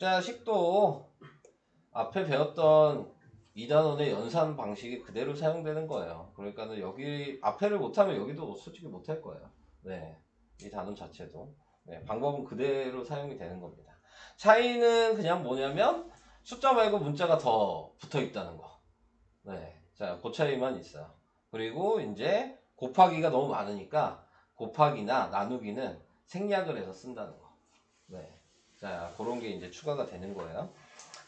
자, 식도 앞에 배웠던 2단원의 연산 방식이 그대로 사용되는 거예요. 그러니까는 여기 앞에를 못하면 여기도 솔직히 못할 거예요. 네, 이 단원 자체도 네, 방법은 그대로 사용이 되는 겁니다. 차이는 그냥 뭐냐면 숫자 말고 문자가 더 붙어 있다는 거. 네, 자, 그 차이만 있어요. 그리고 이제 곱하기가 너무 많으니까 곱하기나 나누기는 생략을 해서 쓴다는 거. 네, 자, 그런 게 이제 추가가 되는 거예요.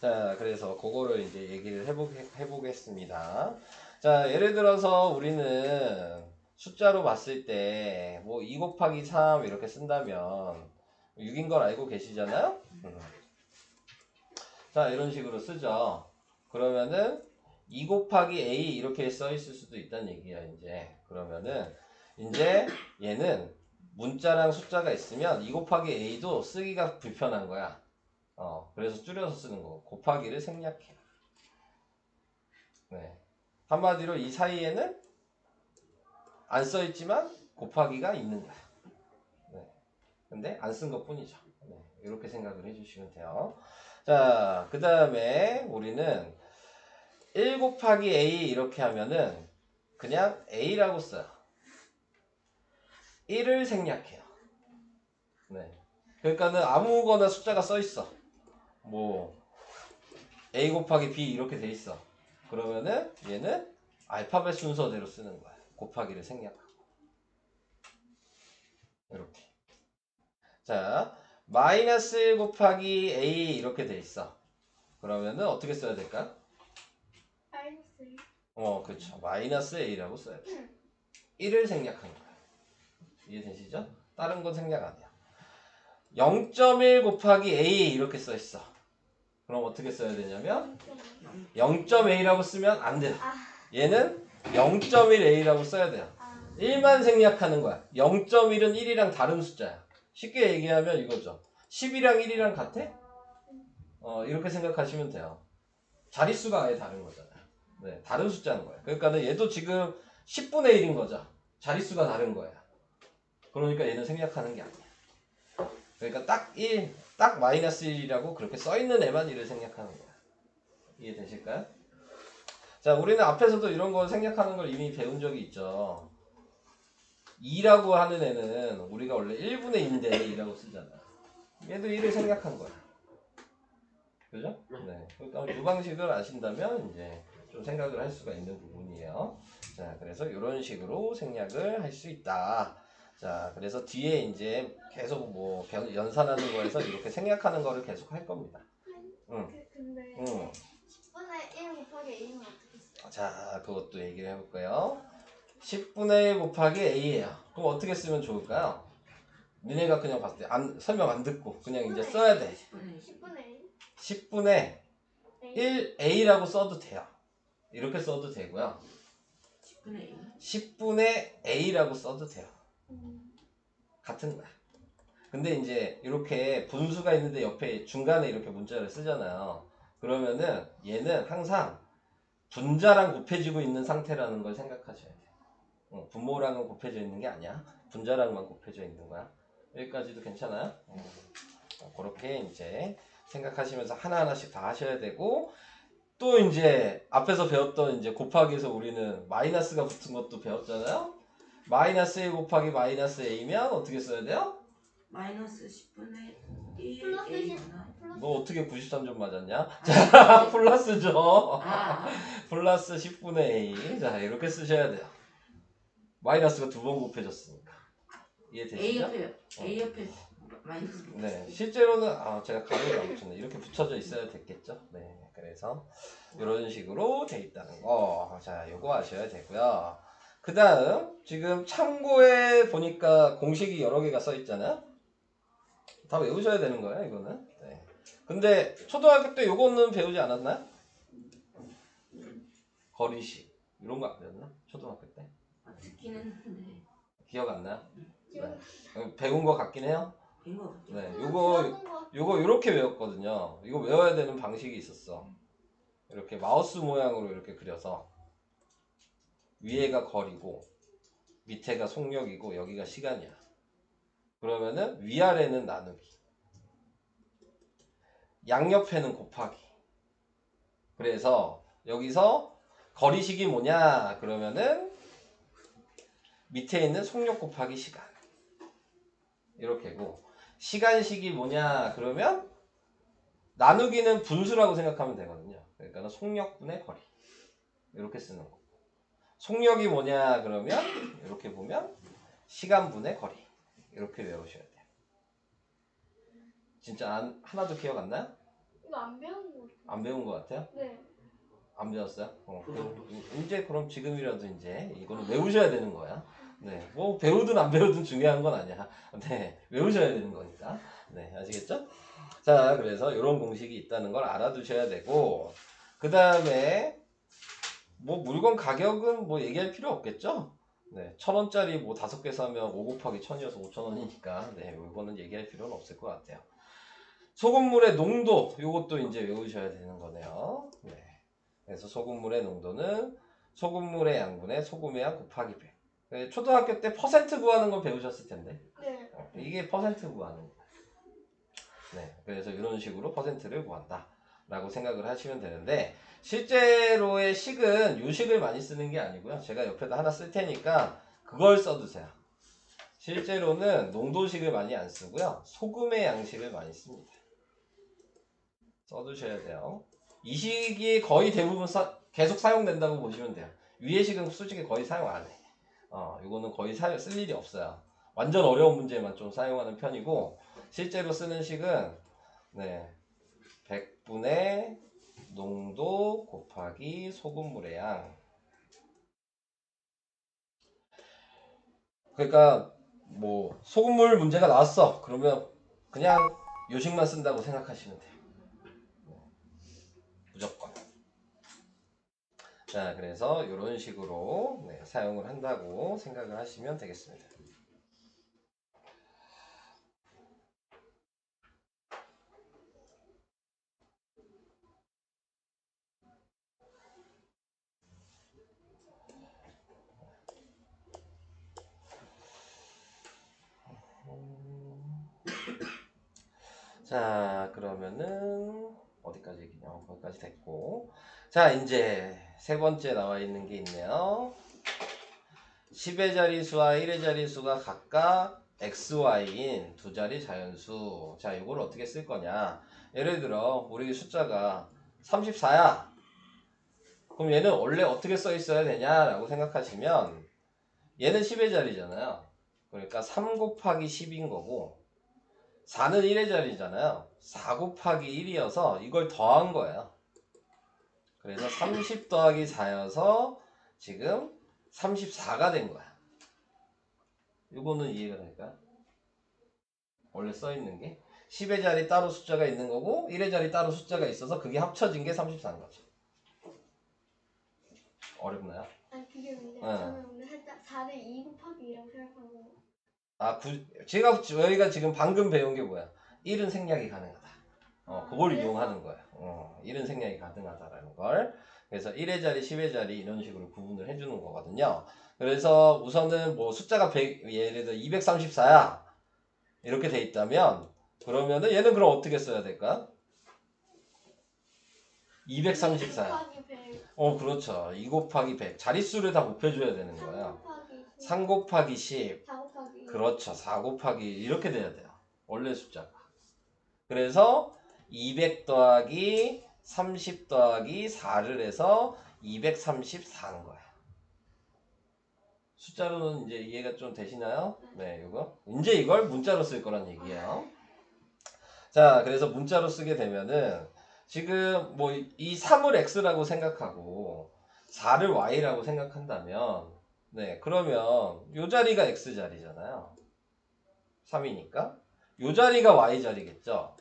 자, 그래서 그거를 이제 얘기를 해보겠습니다. 자, 예를 들어서 우리는 숫자로 봤을 때, 뭐, 2 곱하기 3 이렇게 쓴다면, 6인 걸 알고 계시잖아요? 자, 이런 식으로 쓰죠. 그러면은, 2 곱하기 A 이렇게 써 있을 수도 있다는 얘기야, 이제. 그러면은, 이제 얘는 문자랑 숫자가 있으면 2 곱하기 A도 쓰기가 불편한 거야. 그래서 줄여서 쓰는 거. 곱하기를 생략해. 네. 한마디로 이 사이에는 안 써있지만 곱하기가 있는 거야. 네. 근데 안 쓴 것 뿐이죠. 네. 이렇게 생각을 해주시면 돼요. 자, 그 다음에 우리는 1 곱하기 A 이렇게 하면은 그냥 A라고 써요. 1을 생략해요. 네. 그러니까는 아무거나 숫자가 써있어. 뭐, A 곱하기 B 이렇게 돼 있어. 그러면은 얘는 알파벳 순서대로 쓰는 거야. 곱하기를 생략하고. 이렇게. 자, 마이너스 1 곱하기 A 이렇게 돼 있어. 그러면은 어떻게 써야 될까? 마이너스 그렇죠. 마이너스 A라고 써야 돼. 1을 생략하는 거야. 이해되시죠? 다른 건 생략 안 해요. 0.1 곱하기 A 이렇게 써 있어. 그럼 어떻게 써야 되냐면 0.A라고 쓰면 안 돼요. 얘는 0.1A라고 써야 돼요. 1만 생략하는 거야. 0.1은 1이랑 다른 숫자야. 쉽게 얘기하면 이거죠. 10이랑 1이랑 같아? 이렇게 생각하시면 돼요. 자릿수가 아예 다른 거잖아요. 네, 다른 숫자인 거예요. 그러니까 얘도 지금 10분의 1인 거죠. 자릿수가 다른 거예요. 그러니까 얘는 생략하는 게 아니야. 그러니까 딱 1, 딱 마이너스 1이라고 그렇게 써있는 애만 1을 생략하는 거야. 이해되실까요? 자, 우리는 앞에서도 이런 거 생략하는 걸 이미 배운 적이 있죠. 2라고 하는 애는 우리가 원래 1분의 2인데 2라고 쓰잖아. 얘도 1을 생략한 거야. 그죠? 네. 그러니까 두 방식을 아신다면 이제 좀 생각을 할 수가 있는 부분이에요. 자, 그래서 이런 식으로 생략을 할 수 있다. 자, 그래서 뒤에 이제 계속 뭐 연산하는 거에서 이렇게 생략하는 거를 계속 할 겁니다. 응. 근데 응. 10분의 1 곱하기 A는 어떻게 써요? 자, 그것도 얘기를 해볼까요? 10분의 1 곱하기 A예요. 그럼 어떻게 쓰면 좋을까요? 니네가 그냥 봤을 때 설명 안 듣고 그냥 이제 써야 돼. 10분의 1? 10분의 1A라고 써도 돼요. 이렇게 써도 되고요. 10분의 A라고 써도 돼요. 같은 거야. 근데 이제 이렇게 분수가 있는데 옆에 중간에 이렇게 문자를 쓰잖아요. 그러면은 얘는 항상 분자랑 곱해지고 있는 상태라는 걸 생각하셔야 돼요. 분모랑은 곱해져 있는 게 아니야. 분자랑만 곱해져 있는 거야. 여기까지도 괜찮아요? 그렇게 이제 생각하시면서 하나하나씩 다 하셔야 되고, 또 이제 앞에서 배웠던 이제 곱하기에서 우리는 마이너스가 붙은 것도 배웠잖아요. 마이너스 1 곱하기 마이너스 A면 어떻게 써야 돼요? 마이너스 10분의 1 플러스 A구나. 너 어떻게 93점 맞았냐? 자, 플러스죠. 아, 플러스 10분의 A. 자, 이렇게 쓰셔야 돼요. 마이너스가 두 번 곱해졌으니까. A 이해되시죠? 옆에 A 옆에 마이너스. 네, 실제로는 제가 가로를 안 붙였네. 이렇게 붙여져 있어야 됐겠죠. 네, 그래서 이런 식으로 돼 있다는 거. 자, 요거 아셔야 되고요. 그 다음 지금 참고에 보니까 공식이 여러 개가 써 있잖아요. 다 외우셔야 되는 거예요, 이거는. 네. 근데 초등학교 때 요거는 배우지 않았나요? 거리식 이런 거 안 배웠나? 초등학교 때? 듣긴 했는데 기억 안 나요? 네. 배운 거 같긴 해요. 된거 같아요. 네, 요거 이렇게 외웠거든요. 이거 외워야 되는 방식이 있었어. 이렇게 마우스 모양으로 이렇게 그려서 위에가 거리고 밑에가 속력이고 여기가 시간이야. 그러면은 위아래는 나누기. 양옆에는 곱하기. 그래서 여기서 거리식이 뭐냐 그러면은 밑에 있는 속력 곱하기 시간 이렇게고, 시간식이 뭐냐 그러면 나누기는 분수라고 생각하면 되거든요. 그러니까 속력분의 거리 이렇게 쓰는 거. 속력이 뭐냐 그러면 이렇게 보면 시간분의 거리 이렇게 외우셔야 돼요. 진짜 하나도 기억 안 나요? 이거 안 배운 거 같아요. 안 배운 것 같아요? 네. 안 배웠어요? 이제 그럼 지금이라도 이제 이거는 외우셔야 되는 거야. 네, 뭐 배우든 안 배우든 중요한 건 아니야. 네, 외우셔야 되는 거니까. 네, 아시겠죠? 자, 그래서 이런 공식이 있다는 걸 알아두셔야 되고, 그 다음에 뭐 물건 가격은 뭐 얘기할 필요 없겠죠? 네, 1,000원짜리 뭐 5개 사면 5 곱하기 1,000이어서 5,000원이니까 네, 이거는 얘기할 필요는 없을 것 같아요. 소금물의 농도, 이것도 이제 외우셔야 되는 거네요. 네. 그래서 소금물의 농도는 소금물의 양분의 소금의 양 곱하기 100. 네, 초등학교 때 퍼센트 구하는 거 배우셨을 텐데. 네. 이게 퍼센트 구하는 거예요. 네, 그래서 이런 식으로 퍼센트를 구한다 라고 생각을 하시면 되는데, 실제로의 식은 요식을 많이 쓰는 게 아니고요. 제가 옆에다 하나 쓸 테니까 그걸 써두세요. 실제로는 농도식을 많이 안 쓰고요. 소금의 양식을 많이 씁니다. 써두셔야 돼요. 이 식이 거의 대부분 계속 사용된다고 보시면 돼요. 위의 식은 솔직히 거의 사용 안 해. 이거는 거의 쓸 일이 없어요. 완전 어려운 문제만 좀 사용하는 편이고, 실제로 쓰는 식은 네, 100분의 농도 곱하기 소금물의 양. 그러니까 뭐 소금물 문제가 나왔어 그러면 그냥 요식만 쓴다고 생각하시면 돼요. 무조건. 자, 그래서 이런 식으로 네, 사용을 한다고 생각을 하시면 되겠습니다. 자, 그러면은 어디까지 얘기냐? 거기까지 됐고, 자, 이제 세 번째 나와 있는 게 있네요. 10의 자리수와 1의 자리수가 각각 xy인 두 자리 자연수. 자, 이걸 어떻게 쓸 거냐? 예를 들어 우리 숫자가 34야. 그럼 얘는 원래 어떻게 써 있어야 되냐라고 생각하시면, 얘는 10의 자리잖아요. 그러니까 3 곱하기 10인 거고, 4는 1의 자리잖아요. 4 곱하기 1이어서 이걸 더한 거예요. 그래서 30 더하기 4여서 지금 34가 된 거야. 이거는 이해가 될까요? 원래 써 있는 게 10의 자리 따로 숫자가 있는 거고 1의 자리 따로 숫자가 있어서 그게 합쳐진 게 34인 거죠. 어렵나요? 아니 그게 근데 네. 저는 오늘 살짝 4를 2 곱하기 2라고 생각하고. 저희가 지금 방금 배운 게 뭐야? 1은 생략이 가능하다. 그걸 그래서? 이용하는 거예요. 1은 생략이 가능하다라는 걸. 그래서 1의 자리, 10의 자리 이런 식으로 구분을 해주는 거거든요. 그래서 우선은 뭐 숫자가 100, 예를 들어 234야. 이렇게 돼 있다면, 그러면은 얘는 그럼 어떻게 써야 될까? 234야. 2 곱하기 100. 그렇죠. 2 곱하기 100. 자릿수를 다 곱해줘야 되는 3 거예요. 곱하기 10. 3 곱하기 10. 4 곱하기 1. 그렇죠. 4 곱하기 이렇게 돼야 돼요. 원래 숫자가. 그래서 200 더하기 30 더하기 4를 해서 234인 거야. 숫자로는 이제 이해가 좀 되시나요? 네, 이거. 이제 이걸 문자로 쓸 거란 얘기예요. 자, 그래서 문자로 쓰게 되면은 지금 뭐 이 3을 x라고 생각하고 4를 y라고 생각한다면, 네, 그러면 요 자리가 x 자리잖아요. 3이니까. 요 자리가 y 자리겠죠.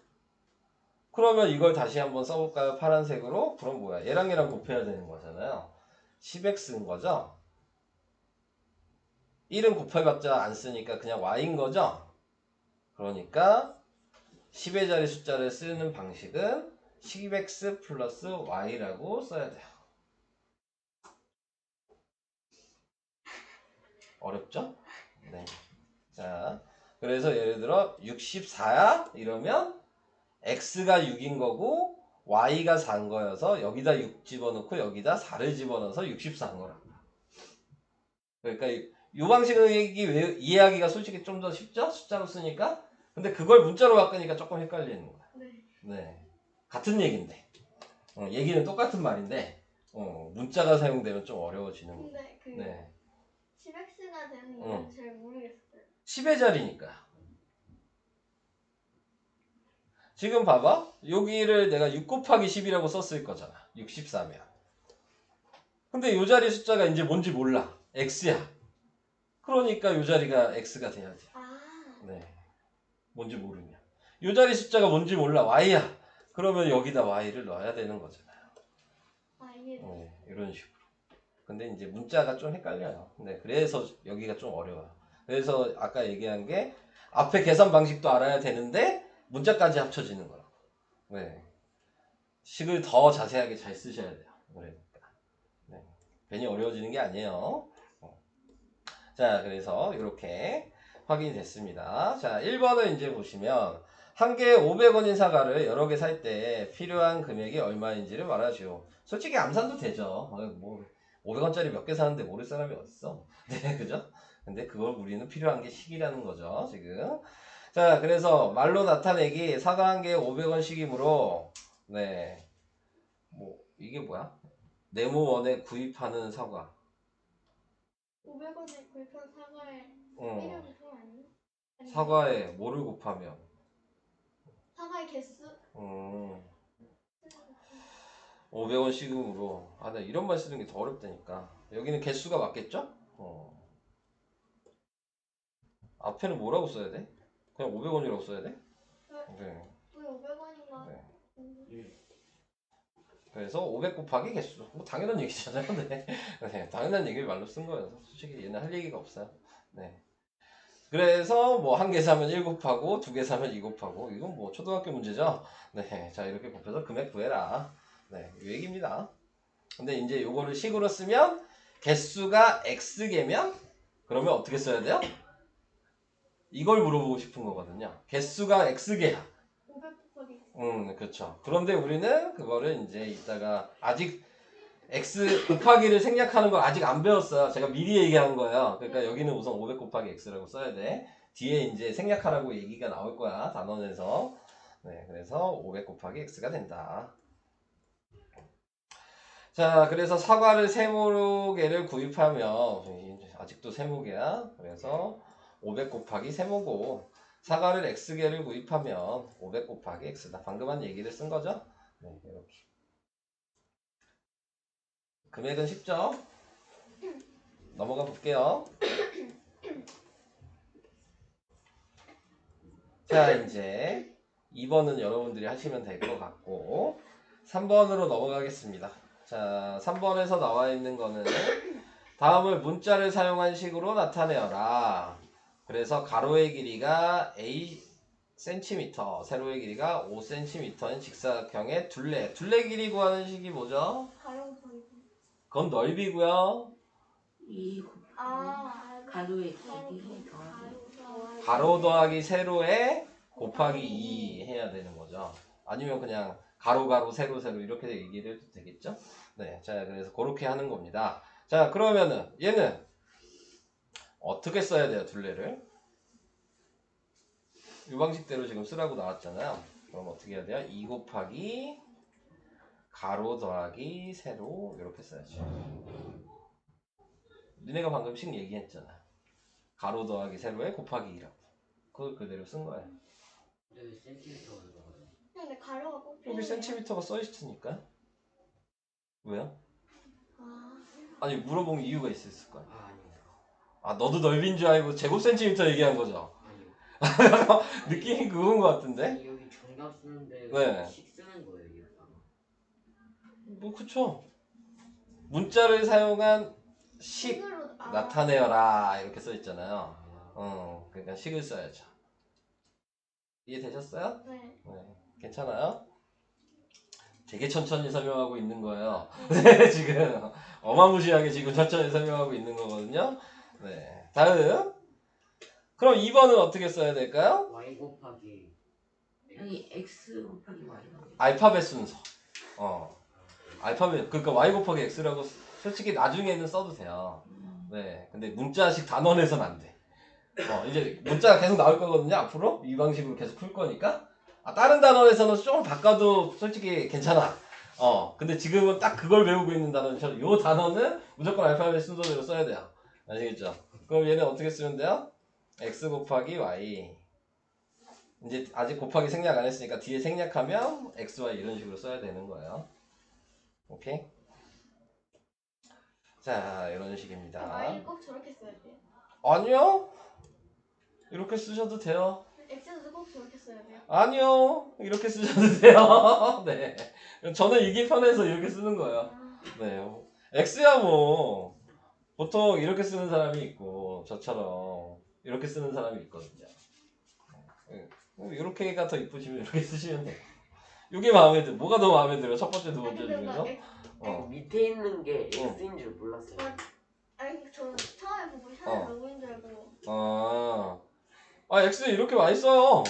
그러면 이걸 다시 한번 써볼까요? 파란색으로. 그럼 뭐야? 얘랑 얘랑 곱해야 되는 거잖아요. 10x인 거죠. 1은 곱해봤자 안 쓰니까 그냥 y인 거죠. 그러니까 10의 자리 숫자를 쓰는 방식은 10x 플러스 y라고 써야 돼요. 어렵죠? 네. 자, 그래서 예를 들어 64야? 이러면 x가 6인 거고 y가 4인 거여서 여기다 6 집어넣고 여기다 4를 집어넣어서 64인 거라. 그러니까 이 방식을 이해하기가 솔직히 좀 더 쉽죠? 숫자로 쓰니까. 근데 그걸 문자로 바꾸니까 조금 헷갈리는 거야. 네. 네. 같은 얘기인데. 얘기는 똑같은 말인데 문자가 사용되면 좀 어려워지는 거예요. 근데 그 네. 10x가 되는 이유는 잘 모르겠어요. 10의 자리니까. 지금 봐봐. 여기를 내가 6 곱하기 10이라고 썼을 거잖아. 64면. 근데 이 자리 숫자가 이제 뭔지 몰라. x야. 그러니까 이 자리가 x가 돼야지. 아, 네. 뭔지 모르면. 이 자리 숫자가 뭔지 몰라. y야. 그러면 여기다 y를 넣어야 되는 거잖아요. 이게 네, 이런 식으로. 근데 이제 문자가 좀 헷갈려요. 네, 그래서 여기가 좀 어려워요. 그래서 아까 얘기한 게 앞에 계산 방식도 알아야 되는데 문자까지 합쳐지는 거라고. 네. 식을 더 자세하게 잘 쓰셔야 돼요. 그러니까. 네. 괜히 어려워지는 게 아니에요. 자, 그래서 이렇게 확인이 됐습니다. 자, 1번을 이제 보시면 한 개에 500원인 사과를 여러 개 살 때 필요한 금액이 얼마인지를 말하죠. 솔직히 암산도 되죠. 뭐 500원짜리 몇 개 사는데 모를 사람이 어딨어. 네, 그죠? 근데 그걸 우리는 필요한 게 식이라는 거죠, 지금. 자, 그래서 말로 나타내기 사과 한 개에 500원씩이므로 네. 뭐 이게 뭐야? 네모원에 구입하는 사과. 500원에 구입한 사과에 어. 1을 곱하면 아니에요? 사과에 뭐를 곱하면? 사과의 개수? 500원 시금으로. 나 이런 말 쓰는 게 더 어렵다니까. 여기는 개수가 맞겠죠? 앞에는 뭐라고 써야 돼? 그냥 500원이라고 써야 돼? 네. 왜 500원인가? 네. 그래서 500 곱하기 개수. 뭐 당연한 얘기잖아요. 네. 네. 당연한 얘기를 말로 쓴 거예요. 솔직히 얘는 할 얘기가 없어요. 네. 그래서 뭐 한 개 사면 1 곱하고 두 개 사면 2 곱하고 이건 뭐 초등학교 문제죠. 네. 자, 이렇게 곱해서 금액 구해라. 네. 이 얘기입니다. 근데 이제 요거를 식으로 쓰면 개수가 x개면 그러면 어떻게 써야 돼요? 이걸 물어보고 싶은 거거든요. 개수가 x개야. 500 곱하기 그렇죠. 그런데 우리는 그거를 이제 이따가 아직 x 곱하기를 생략하는 걸 아직 안 배웠어요. 제가 미리 얘기한 거예요. 그러니까 여기는 우선 500 곱하기 x라고 써야 돼. 뒤에 이제 생략하라고 얘기가 나올 거야. 단원에서. 네, 그래서 500 곱하기 x가 된다. 자, 그래서 사과를 세모개를 구입하면 아직도 세모개야. 그래서 500 곱하기 세모고 사과를 x개를 구입하면 500 곱하기 x다. 방금 한 얘기를 쓴 거죠? 네, 이렇게. 금액은 쉽죠? 넘어가 볼게요. 자, 이제 2번은 여러분들이 하시면 될 것 같고 3번으로 넘어가겠습니다. 자, 3번에서 나와 있는 거는 다음을 문자를 사용한 식으로 나타내어라. 그래서 가로의 길이가 a cm, 세로의 길이가 5cm인 직사각형의 둘레. 둘레 길이 구하는 식이 뭐죠? 가로 곱하기 그건 넓이고요. 이 가로의 길이 더하기 가로 더하기 세로에 곱하기 2 해야 되는 거죠. 아니면 그냥 가로 가로 세로 세로 이렇게 얘기를 해도 되겠죠? 네, 자 그래서 그렇게 하는 겁니다. 자 그러면은 얘는 어떻게 써야 돼요, 둘레를? 이 방식대로 지금 쓰라고 나왔잖아요. 그럼 어떻게 해야 돼요? 2 곱하기 가로 더하기 세로 이렇게 써야지. 니네가 방금 식 얘기했잖아. 가로 더하기 세로에 곱하기 2라고. 그걸 그대로 쓴 거야. 근데 왜 센티미터가 들어가요? 근데 가로가 꼭 여기 필요해요. 센티미터가 써있으니까. 왜요? 아, 아니 물어본 이유가 있을 거야. 아니요. 아 너도 넓인 줄 알고 제곱 센티미터 얘기한 거죠? 아니요. 느낌이 그건 거 같은데? 아니, 여기 정답 쓰는데 네. 식 쓰는 거예요, 이거다가. 뭐 그쵸. 문자를 사용한 식 식으로 나타내어라 이렇게 써있잖아요. 그러니까 식을 써야죠. 이해되셨어요? 네. 네. 괜찮아요? 되게 천천히 설명하고 있는 거예요. 네, 지금 어마무시하게 지금 천천히 설명하고 있는 거거든요. 네, 다음. 그럼 2번은 어떻게 써야 될까요? y 곱하기 여기 x 곱하기 y가 알파벳 순서. 알파벳 그러니까 y 곱하기 x라고 솔직히 나중에는 써도 돼요. 네. 근데 문자식 단원에서는 안 돼. 이제 문자가 계속 나올 거거든요. 앞으로 이 방식으로 계속 풀 거니까. 다른 단원에서는 좀 바꿔도 솔직히 괜찮아. 근데 지금은 딱 그걸 배우고 있는 단원처럼 요 단어는 무조건 알파벳 순서대로 써야 돼요. 아시겠죠? 그럼 얘는 어떻게 쓰면 돼요? x 곱하기 y. 이제 아직 곱하기 생략 안 했으니까 뒤에 생략하면 x, y 이런 식으로 써야 되는 거예요. 오케이? 자, 이런 식입니다. Y를 꼭 저렇게 써야 돼요. 아니요. 이렇게 쓰셔도 돼요. X도 꼭 저렇게 써야 돼요. 아니요. 이렇게 쓰셔도 돼요. 네. 저는 이게 편해서 이렇게 쓰는 거예요. 네. X야 뭐 보통 이렇게 쓰는 사람이 있고 저처럼 이렇게 쓰는 사람이 있거든요. 이렇게가 더 이쁘시면 이렇게 쓰시면 돼요. 이게 마음에 들어. 뭐가 더 마음에 들어? 첫 번째, 두 번째 근데 나 중에서? 밑에 있는 게 x인 줄 몰랐어요. 저는 처음에 보고 샤넬 로고인 줄 알고. X는 이렇게 많이 써요.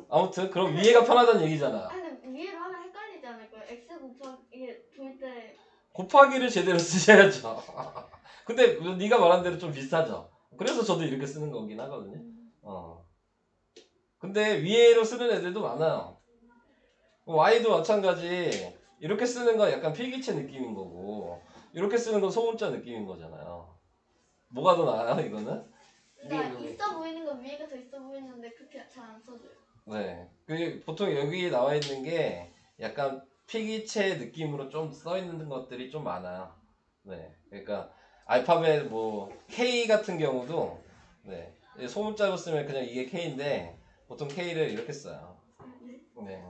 아무튼 그럼 위에가 편하다는 얘기잖아. 근데 위에로 하면 헷갈리지 않을까요? X 곱하기 이게 볼 때. 곱하기를 제대로 쓰셔야죠. 근데 네가 말한 대로 좀 비슷하죠. 그래서 저도 이렇게 쓰는 거긴 하거든요. 근데 위에로 쓰는 애들도 많아요. Y도 마찬가지. 이렇게 쓰는 건 약간 필기체 느낌인 거고 이렇게 쓰는 건 소문자 느낌인 거잖아요. 뭐가 더 나아요 이거는? 그러니까 있어 보이는 건 위에가 더 있어 보이는데 그렇게 잘 안 써져요. 네. 보통 여기 나와 있는 게 약간 필기체 느낌으로 좀 써 있는 것들이 좀 많아요. 네. 그러니까 알파벳 뭐 K 같은 경우도 네. 소문자로 쓰면 그냥 이게 K인데 보통 K를 이렇게 써요. 네.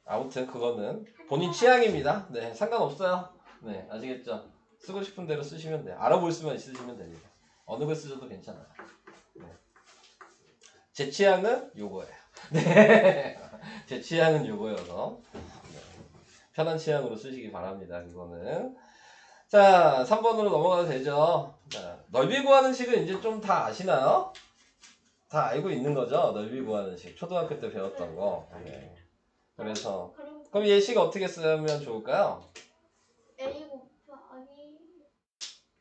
아무튼 그거는 본인 취향입니다. 네. 상관없어요. 네. 아시겠죠? 쓰고 싶은 대로 쓰시면 돼요. 알아볼 수만 있으시면 됩니다. 어느 걸 쓰셔도 괜찮아요. 네. 제 취향은 요거예요. 네. 제 취향은 요거여서 네. 편한 취향으로 쓰시기 바랍니다. 그거는. 자, 3번으로 넘어가도 되죠. 자, 넓이 구하는 식은 이제 좀 다 아시나요? 다 알고 있는 거죠? 넓이 구하는 식. 초등학교 때 배웠던 거. 네. 그래서 그럼 예식 어떻게 쓰면 좋을까요? A 곱하기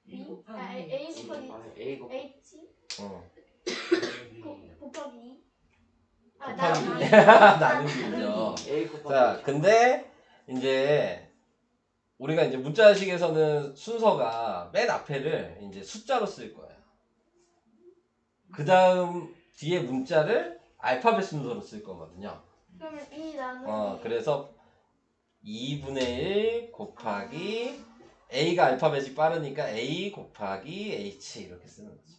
a 곱하기 A 곱하기 A 곱 H 곱하기 2. 곱하기 나누기. 나누기죠. A 곱하기 자, 근데 이제 우리가 이제 문자식에서는 순서가 맨 앞에를 이제 숫자로 쓸 거예요. 그 다음 뒤에 문자를 알파벳 순서로 쓸 거거든요. 그러면 2 나누기. 그래서 2분의 1 곱하기 A가 알파벳이 빠르니까 A 곱하기 H 이렇게 쓰는 거죠.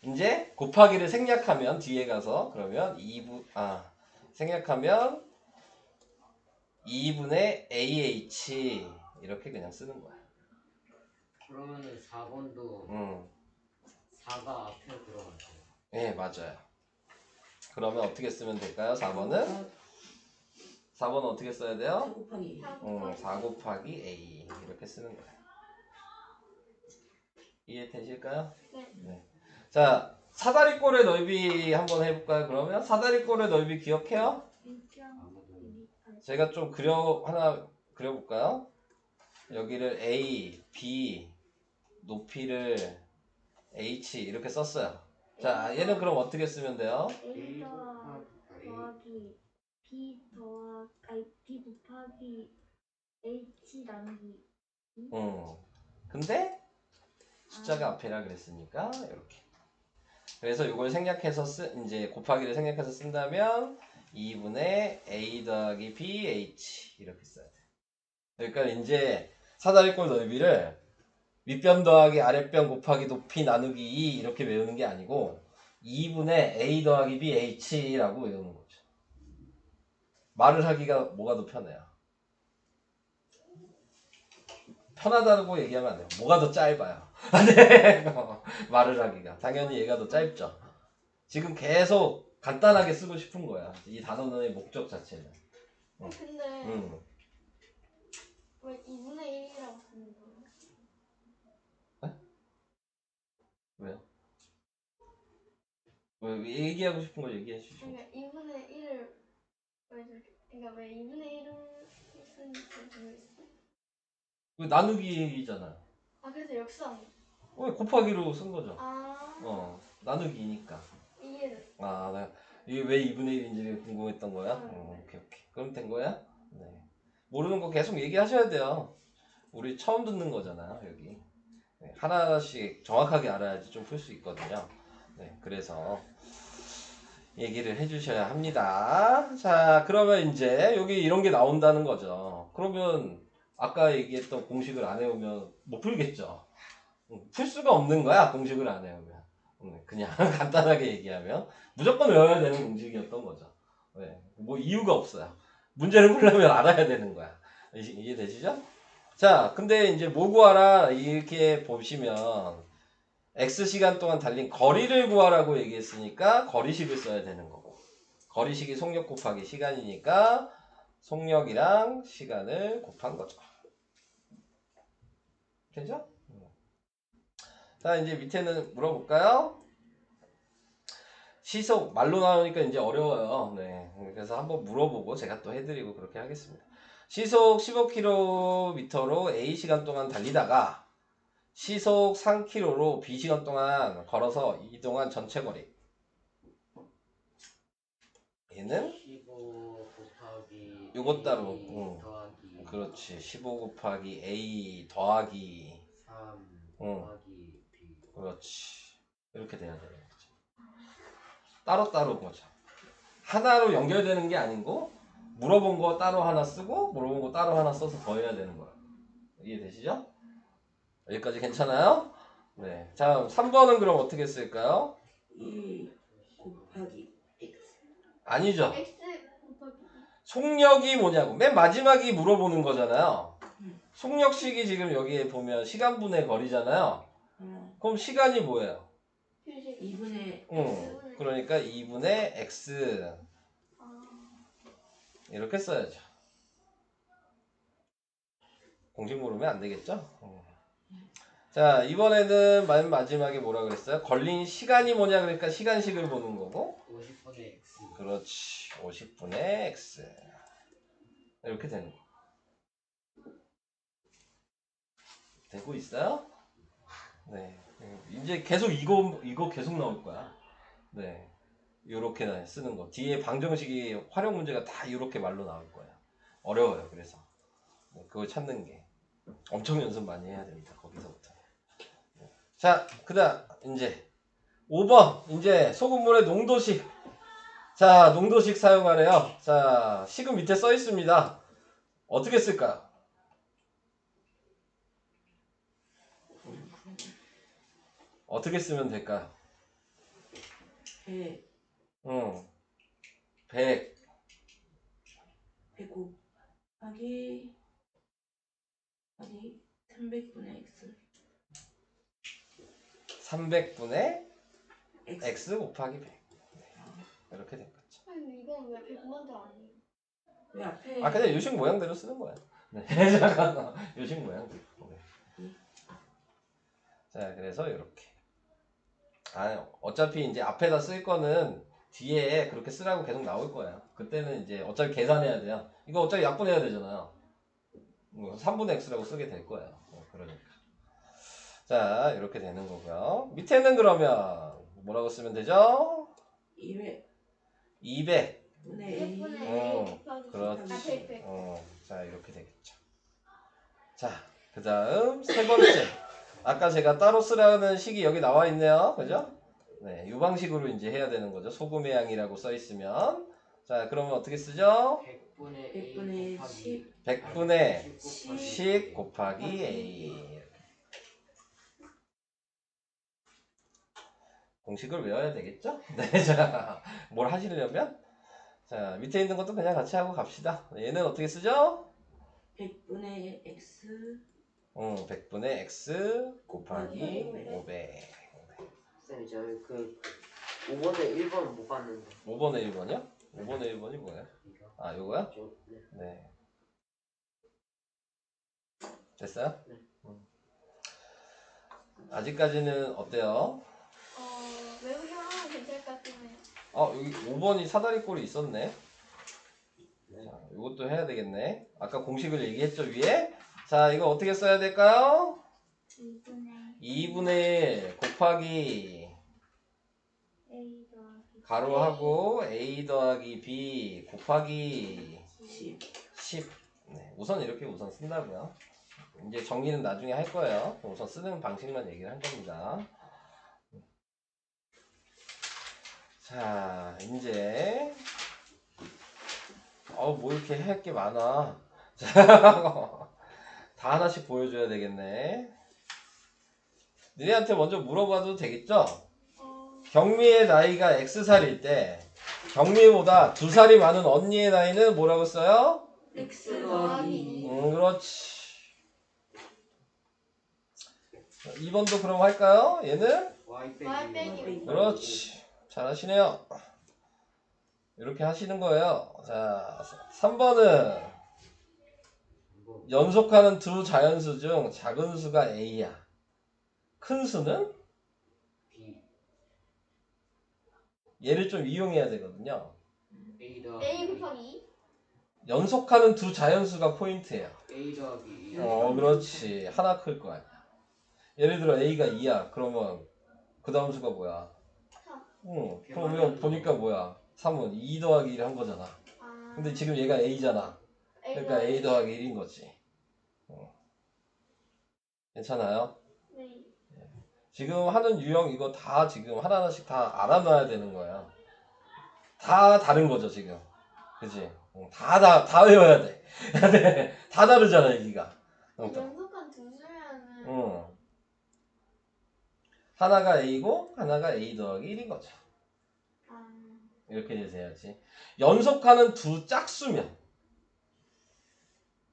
이제 곱하기를 생략하면 뒤에 가서 그러면 생략하면 2분의 AH 이렇게 그냥 쓰는 거야. 그러면은 4번도 4가 앞에 들어가죠. 네, 맞아요. 그러면 어떻게 쓰면 될까요? 4번은? 4번은 어떻게 써야 돼요? 4 곱하기 4 곱하기 A 이렇게 쓰는 거예요. 이해되실까요? 네. 자, 사다리꼴의 넓이 한번 해볼까요? 그러면 사다리꼴의 넓이 기억해요? 제가 좀 하나 그려볼까요? 여기를 A, B, 높이를 H 이렇게 썼어요. 자, 얘는 그럼 어떻게 쓰면 돼요? A 더하기 B B 곱하기 H 나누기. 근데 숫자가 앞에라 그랬으니까 이렇게. 그래서 이걸 생략해서 이제 곱하기를 생략해서 쓴다면 2분의 A 더하기 BH 이렇게 써야 돼. 그러니까 이제 사다리꼴 넓이를 윗변 더하기 아랫변 곱하기 높이 나누기 2 이렇게 외우는 게 아니고 2분의 A 더하기 BH라고 외우는 거죠. 말을 하기가 뭐가 더 편해요? 편하다고 얘기하면 안 돼요. 뭐가 더 짧아요? 네. 말을 하기가. 당연히 얘가 더 짧죠. 지금 계속 간단하게 쓰고 싶은 거야. 이 단어의 목적 자체는. 근데 왜 2분의 1이라고 쓰는 거예요? 왜요? 얘기하고 싶은 거 얘기해 주시죠. 그러니까 2분의 1을 왜 저렇게 그러니까 왜 2분의 1을 쓰는지 모르겠어. 나누기 얘기잖아요. 아 그래서 역수한 거. 왜 곱하기로 쓴 거죠? 아 나누기니까. 이해는. 이게 왜 2분의 1인지 궁금했던 거야? 오케이. 그럼 된 거야? 네. 모르는 거 계속 얘기하셔야 돼요. 우리 처음 듣는 거잖아요, 여기. 네, 하나하나씩 정확하게 알아야지 좀 풀 수 있거든요. 네, 그래서 얘기를 해주셔야 합니다. 자, 그러면 이제 여기 이런 게 나온다는 거죠. 그러면 아까 얘기했던 공식을 안 해오면 못 풀겠죠. 풀 수가 없는 거야, 공식을 안 해오면. 그냥 간단하게 얘기하면 무조건 외워야 되는 공식이었던 거죠. 네, 뭐 이유가 없어요. 문제를 풀려면 알아야 되는 거야. 이해되시죠? 자, 근데 이제 뭐 구하라 이렇게 보시면 X 시간 동안 달린 거리를 구하라고 얘기했으니까 거리식을 써야 되는 거고, 거리식이 속력 곱하기 시간이니까 속력이랑 시간을 곱한 거죠. 되죠? 자, 이제 밑에는 물어볼까요? 시속 말로 나오니까 이제 어려워요. 네, 그래서 한번 물어보고 제가 또 해드리고 그렇게 하겠습니다. 시속 15km로 A 시간 동안 달리다가 시속 3km로 B 시간 동안 걸어서 이동한 전체 거리. 얘는 15 곱하기 요것 따로. A 더하기 그렇지. 15 곱하기 A 더하기 3 더하기 B. 그렇지. 이렇게 돼야 되는 거죠. 따로따로 거죠. 하나로 연결되는 게 아니고 물어본 거 따로 하나 쓰고 물어본 거 따로 하나 써서 더해야 되는 거야. 이해되시죠? 여기까지 괜찮아요? 네. 자, 3번은 그럼 어떻게 쓸까요? 1 곱하기 X. 아니죠. X 곱하기 속력이 뭐냐고. 맨 마지막이 물어보는 거잖아요. 속력식이 지금 여기에 보면 시간분의 거리잖아요. 그럼 시간이 뭐예요? 휴식. 2분의 그러니까 2분의 x 이렇게 써야죠. 공식 모르면 안 되겠죠? 자, 이번에는 맨 마지막에 뭐라 그랬어요? 걸린 시간이 뭐냐 그러니까 시간식을 보는 거고. 50분의 X. 그렇지. 50분의 x 이렇게 되는 거. 되고 있어요? 네. 이제 계속 이거 계속 나올 거야. 네. 요렇게 쓰는 거. 뒤에 방정식이 활용 문제가 다 이렇게 말로 나올 거예요. 어려워요. 그래서 그걸 찾는 게 엄청 연습 많이 해야 됩니다. 거기서부터. 자, 그다음 이제 5번 이제 소금물의 농도식. 자, 농도식 사용하래요. 자, 식은 밑에 써 있습니다. 어떻게 쓸까요? 어떻게 쓰면 될까요? 100 100 100 곱하기 300분의 X. 300분의 x 곱하기 100 이렇게 된 거죠. 아니 이건 왜 100만도 아니에요? 왜 앞에 그냥 요식 모양대로 쓰는 거야. 네. 잠깐 요식 모양대로. 네. 자, 그래서 이렇게. 어차피 이제 앞에다 쓸 거는 뒤에 그렇게 쓰라고 계속 나올 거예요. 그때는 이제 어차피 계산해야 돼요. 이거 어차피 약분해야 되잖아요. 3분의 x라고 쓰게 될 거예요. 그러니까. 자, 이렇게 되는 거고요. 밑에는 그러면 뭐라고 쓰면 되죠? 200분의 200분의 100분의 A. A 곱하기 그렇지. 100. 자, 이렇게 되겠죠. 자, 그 다음 세 번째. 아까 제가 따로 쓰라는 식이 여기 나와 있네요. 그죠? 네, 이 방식으로 이제 해야 되는 거죠. 소금의 양이라고 써 있으면. 자, 그러면 어떻게 쓰죠? 100분의 A 100분의 곱하기 10 100분의 10 10 곱하기 A. 공식을 외워야 되겠죠? 네, 자, 뭘 하시려면? 자, 밑에 있는 것도 그냥 같이 하고 갑시다. 얘는 어떻게 쓰죠? 100분의 X 100분의 X 곱하기 500. 쌤, 저희 그 5번에 1번 못 봤는데 5번에 1번이요? 5번에 1번이 뭐예요? 이거. 요거요? 네. 네. 됐어요? 네. 아직까지는 어때요? 외우기만 하면 될 것 같긴 해요. 여기 5번이 사다리꼴이 있었네. 네. 자, 이것도 해야 되겠네. 아까 공식을 얘기했죠, 위에? 자, 이거 어떻게 써야 될까요? 2분의 1 곱하기 A 더하기 가로하고 A 더하기 B 곱하기 10. 네, 우선 이렇게 우선 쓴다고요. 이제 정리는 나중에 할 거예요. 우선 쓰는 방식만 얘기를 한 겁니다. 자, 이제 뭐 이렇게 할 게 많아. 자, 다 하나씩 보여줘야 되겠네. 니네한테 먼저 물어봐도 되겠죠? 경미의 나이가 X살일 때 경미보다 2살이 많은 언니의 나이는 뭐라고 써요? X 더하기 그렇지. 2번도 그럼 할까요? 얘는? Y Y 빼기 빼기 그렇지. 잘하시네요. 이렇게 하시는 거예요. 자, 3번은 연속하는 두 자연수 중 작은 수가 A야. 큰 수는? B 얘를 좀 이용해야 되거든요. A 더하기 A 곱하기 연속하는 두 자연수가 포인트예요. A 더하기 그렇지. 하나 클 거 아니야. 예를 들어 A가 2야. 그러면 그 다음 수가 뭐야? 3. 그러면 보니까 뭐야? 3은 2 더하기 1 한 거잖아. 근데 지금 얘가 A잖아. 그러니까 A 더하기 1인 거지. 괜찮아요? 네. 지금 하는 유형 이거 다 지금 하나하나씩 다 알아놔야 되는 거야. 다 다른 거죠, 지금. 그치? 다 외워야 돼. 네, 다 다르잖아, 얘기가. 연속한 두 수면은 하나가 A고 하나가 A 더하기 1인 거죠. 이렇게 돼야지. 연속하는 두 짝수면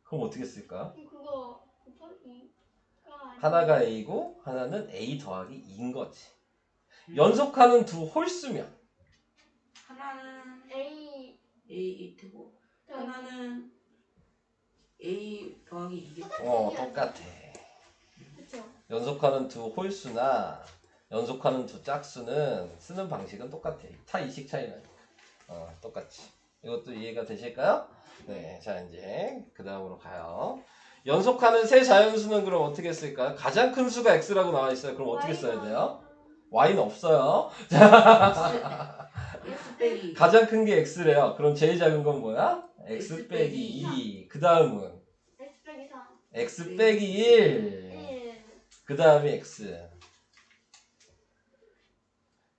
그럼 어떻게 쓸까? 그거 곱하기가 하나가 A고 하나는 A 더하기 2인 거지. 연속하는 두 홀수면 하나는 A A 되고 하나는 A 더하기 2. 똑같아. 그쵸. 연속하는 두 홀수나 연속하는 두 짝수는 쓰는 방식은 똑같아. 이식 차이 나니까. 똑같이. 이것도 이해가 되실까요? 네, 자 이제 그 다음으로 가요. 연속하는 세 자연수는 그럼 어떻게 쓸까요? 가장 큰 수가 x라고 나와 있어요. 그럼 어떻게 써야 돼요? y는 없어요. X 빼기 가장 큰 게 x래요. 그럼 제일 작은 건 뭐야? x 빼기 2. 그 다음은 X 빼기 3. x 빼기 1. 1. 그 다음에 x.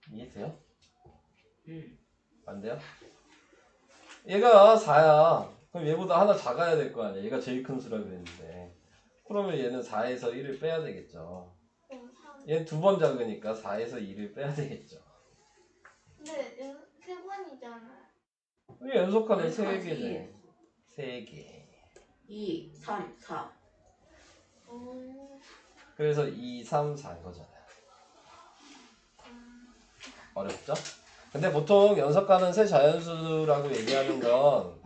이해돼요? 안 돼요? 얘가 4야. 그럼 얘보다 하나 작아야 될 거 아니야. 얘가 제일 큰 수라 그랬는데. 그러면 얘는 4에서 1을 빼야 되겠죠. 그럼 3. 얘는 두 번 작으니까 4에서 2를 빼야 되겠죠. 근데 세 번이잖아요. 연속하는 3개네. 3개. 2, 3, 4. 그래서 2, 3, 4인 거잖아요. 어렵죠? 근데 보통 연속하는 세 자연수라고 얘기하는 건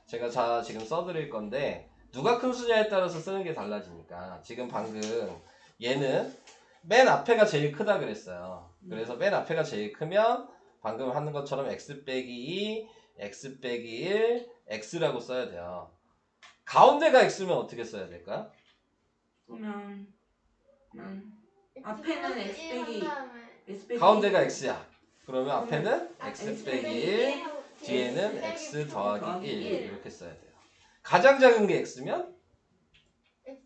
제가 지금 써드릴 건데 누가 큰 수냐에 따라서 쓰는 게 달라지니까 지금 방금 얘는 맨 앞에가 제일 크다 그랬어요. 그래서 맨 앞에가 제일 크면 방금 하는 것처럼 x 빼기 2, x 빼기 1, x라고 써야 돼요. 가운데가 x면 어떻게 써야 될까요? 그러면 앞에는 X 빼기 X 빼기 가운데가 x야. 그러면 앞에는 아, x 빼기 1, 뒤에는 x 더하기 더하기 1 일. 이렇게 써야 돼요. 가장 작은 게 x면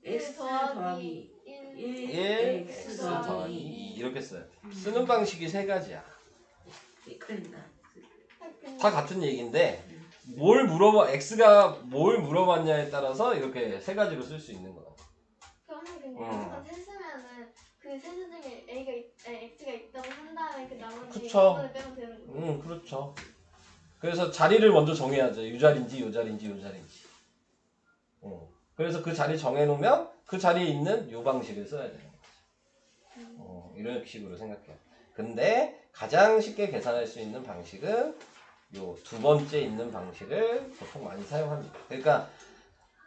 X 더하기 1. 1, x 더하기 2 이렇게 써야 돼요. 쓰는 방식이 세 가지야. 그랬나? 다 같은 얘기인데 뭘 물어봐 x가 뭘 물어봤냐에 따라서 이렇게 세 가지로 쓸 수 있는 거야. 그러면 근데 연속한 셋수면은 그 셋수 중에 X가 있다고 한 다음에 그 나머지 그쵸. 이거를 빼면 되는 거예요. 그렇죠. 그래서 자리를 먼저 정해야죠. 이 자리인지 요 자리인지 요 자리인지. 그래서 그 자리 정해놓으면 그 자리에 있는 요 방식을 써야 되는 거죠. 이런 식으로 생각해요. 근데 가장 쉽게 계산할 수 있는 방식은 요 두 번째 있는 방식을 보통 많이 사용합니다. 그러니까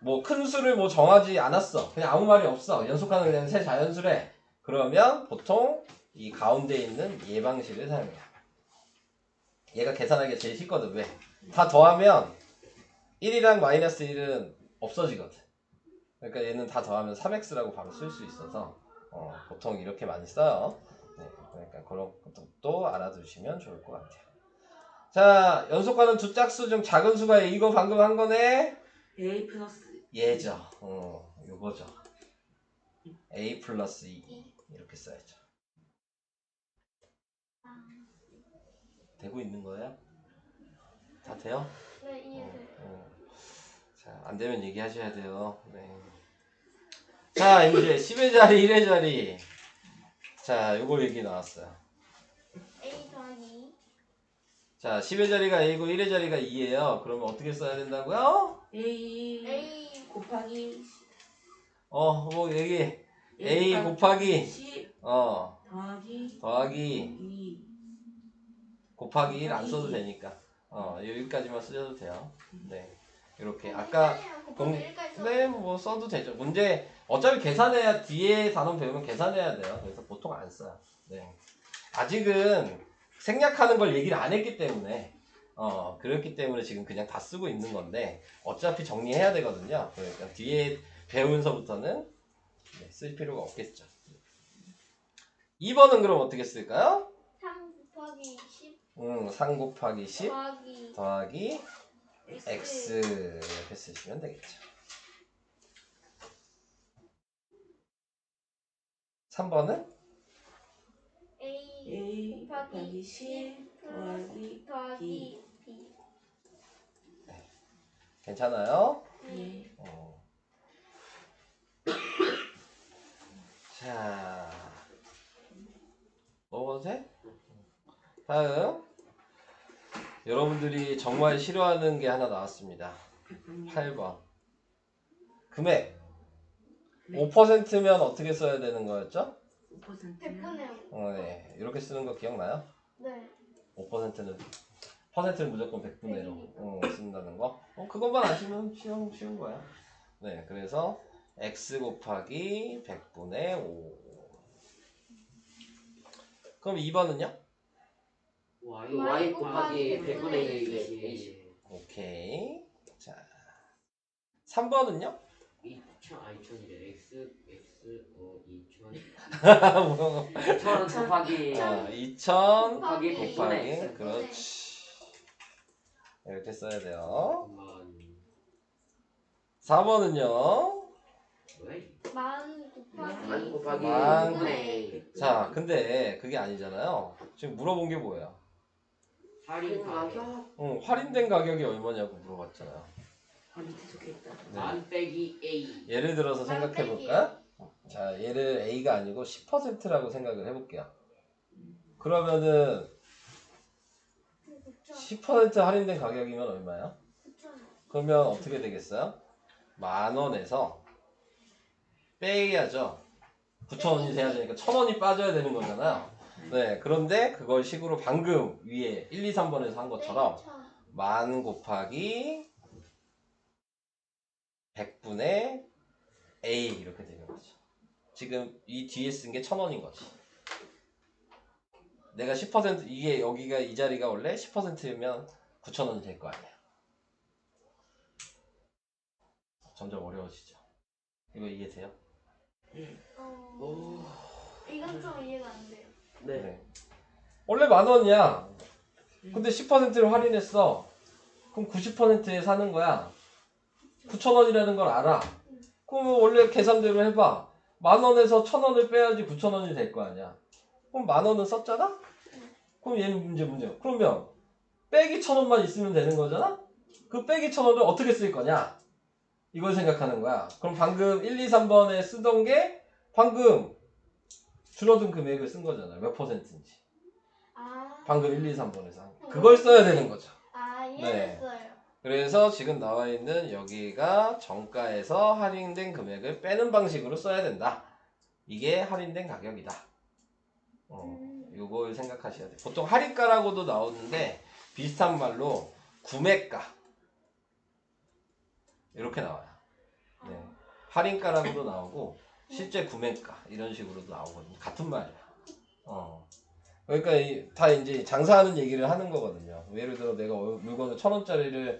뭐 큰 수를 뭐 정하지 않았어. 그냥 아무 말이 없어. 연속하는 그냥 세 자연수래. 그러면 보통 이 가운데 있는 얘 방식을 사용해요. 얘가 계산하기가 제일 쉽거든. 왜? 다 더하면 1이랑 마이너스 1은 없어지거든. 그러니까 얘는 다 더하면 3x라고 바로 쓸 수 있어서 보통 이렇게 많이 써요. 네, 그러니까 그런 것도 알아두시면 좋을 것 같아요. 자, 연속하는 두 짝수 중 작은 수가 이거 방금 한 거네? A 플러스 얘죠. 요거죠. a 플러스 2 이렇게 써야죠. 되고 있는 거예요? 다 돼요? 네, 이해돼요. 자, 안 되면 얘기하셔야 돼요. 네. 자, 이제 10의 자리, 1의 자리. 자, 요거 얘기 나왔어요. A 더하기 자, 10의 자리가 A고 1의 자리가 2예요. 그러면 어떻게 써야 된다고요? A A 곱하기 뭐 얘기. A 곱하기 10 더하기 더하기 2 곱하기 1 안 써도 되니까. 여기까지만 쓰셔도 돼요. 네. 이렇게 아까 네, 뭐 써도 되죠. 문제 어차피 계산해야 뒤에 단원 배우면 계산해야 돼요. 그래서 보통 안 써요. 네. 아직은 생략하는 걸 얘기를 안 했기 때문에 그렇기 때문에 지금 그냥 다 쓰고 있는 건데 어차피 정리해야 되거든요. 그러니까 뒤에 배우면서부터는 쓸 필요가 없겠죠. 2번은 그럼 어떻게 쓸까요? 3 곱하기 10 3 곱하기 10 더하기 x 이렇게 쓰시면 되겠죠. 3번은 A 곱하기 10 플러스 더하기 B. 괜찮아요? 네. 자, 넘어가도 돼? 다음 여러분들이 정말 싫어하는 게 하나 나왔습니다. 8번 금액 5%면 어떻게 써야 되는 거였죠? 5%면 100분의 5. 네, 이렇게 쓰는 거 기억나요? 네. 5%는 무조건 100분의 1로 쓴다는 거. 그것만 아시면 쉬운 거야. 네, 그래서 x 곱하기 100분의 5. 그럼 2번은요? y 곱하기 100분의 20. 오케이. 자, 3번은요? 2000이래. x 2000. 1000 곱하기 2000 곱하기 곱하기 100분의 그렇지. 이렇게 써야 돼요. 4번은요? 왜? 만 만 곱하기 만 100분의 자, 근데 그게 아니잖아요. 지금 물어본 게 뭐예요? 할인 가격. 가격 할인된 가격이 얼마냐고 물어봤잖아요. 밑에 적혀있다. 만 빼기 A. 예를 들어서 생각해 볼까? 자, 얘를 A가 아니고 10%라고 생각을 해볼게요. 그러면은 10% 할인된 가격이면 얼마야? 그러면 어떻게 되겠어요? 10,000원에서 빼야죠. 9,000원이 돼야 되니까 1,000원이 빠져야 되는 거잖아요. 네, 그런데 그걸 식으로 방금 위에 1, 2, 3번에서 한 것처럼 10,000 곱하기 100분의 A 이렇게 되는 거죠. 지금 이 뒤에 쓴 게 1,000원인 거지. 내가 10% 이게 여기가 이 자리가 원래 10%면 9,000원이 될 거 아니야. 점점 어려워지죠. 이거 이해돼요? 이건 좀 이해가 안 돼요. 네. 원래 10,000원이야. 근데 10%를 할인했어. 그럼 90%에 사는 거야. 9,000원이라는 걸 알아. 그러면 원래 계산대로 해봐. 10,000원에서 1,000원을 빼야지 9,000원이 될 거 아니야. 그럼 10,000원은 썼잖아? 그럼 얘는 문제. 그러면 빼기 1,000원만 있으면 되는 거잖아? 그 빼기 1,000원을 어떻게 쓸 거냐? 이걸 생각하는 거야. 그럼 방금 1, 2, 3번에 쓰던 게 방금 줄어든 금액을 쓴 거잖아. 몇 %인지. 방금 1, 2, 3번에서. 그걸 써야 되는 거죠. 이해됐어요. 그래서 지금 나와 있는 여기가 정가에서 할인된 금액을 빼는 방식으로 써야 된다. 이게 할인된 가격이다. 요걸 생각하셔야 돼요. 보통 할인가라고도 나오는데 비슷한 말로 구매가 이렇게 나와요. 네. 할인가라고도 나오고 실제 구매가 이런 식으로도 나오거든요. 같은 말이야. 그러니까 다 이제 장사하는 얘기를 하는 거거든요. 예를 들어 내가 물건을 1,000원짜리를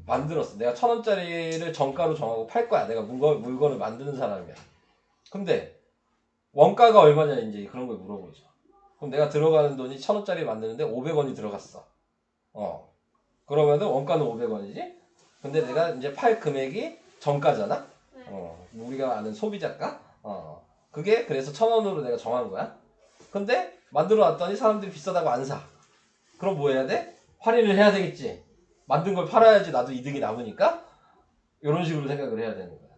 만들었어. 내가 1,000원짜리를 정가로 정하고 팔 거야. 내가 물건을 만드는 사람이야. 근데 원가가 얼마냐 이제 그런 걸 물어보죠. 그럼 내가 들어가는 돈이 1,000원짜리 만드는데 500원이 들어갔어. 그러면은 원가는 500원이지. 근데 내가 이제 팔 금액이 정가잖아. 네. 우리가 아는 소비자가. 그게 그래서 1,000원으로 내가 정한 거야. 근데 만들어 놨더니 사람들이 비싸다고 안 사. 그럼 뭐 해야 돼? 할인을 해야 되겠지. 만든 걸 팔아야지 나도 이득이 남으니까. 이런 식으로 생각을 해야 되는 거야.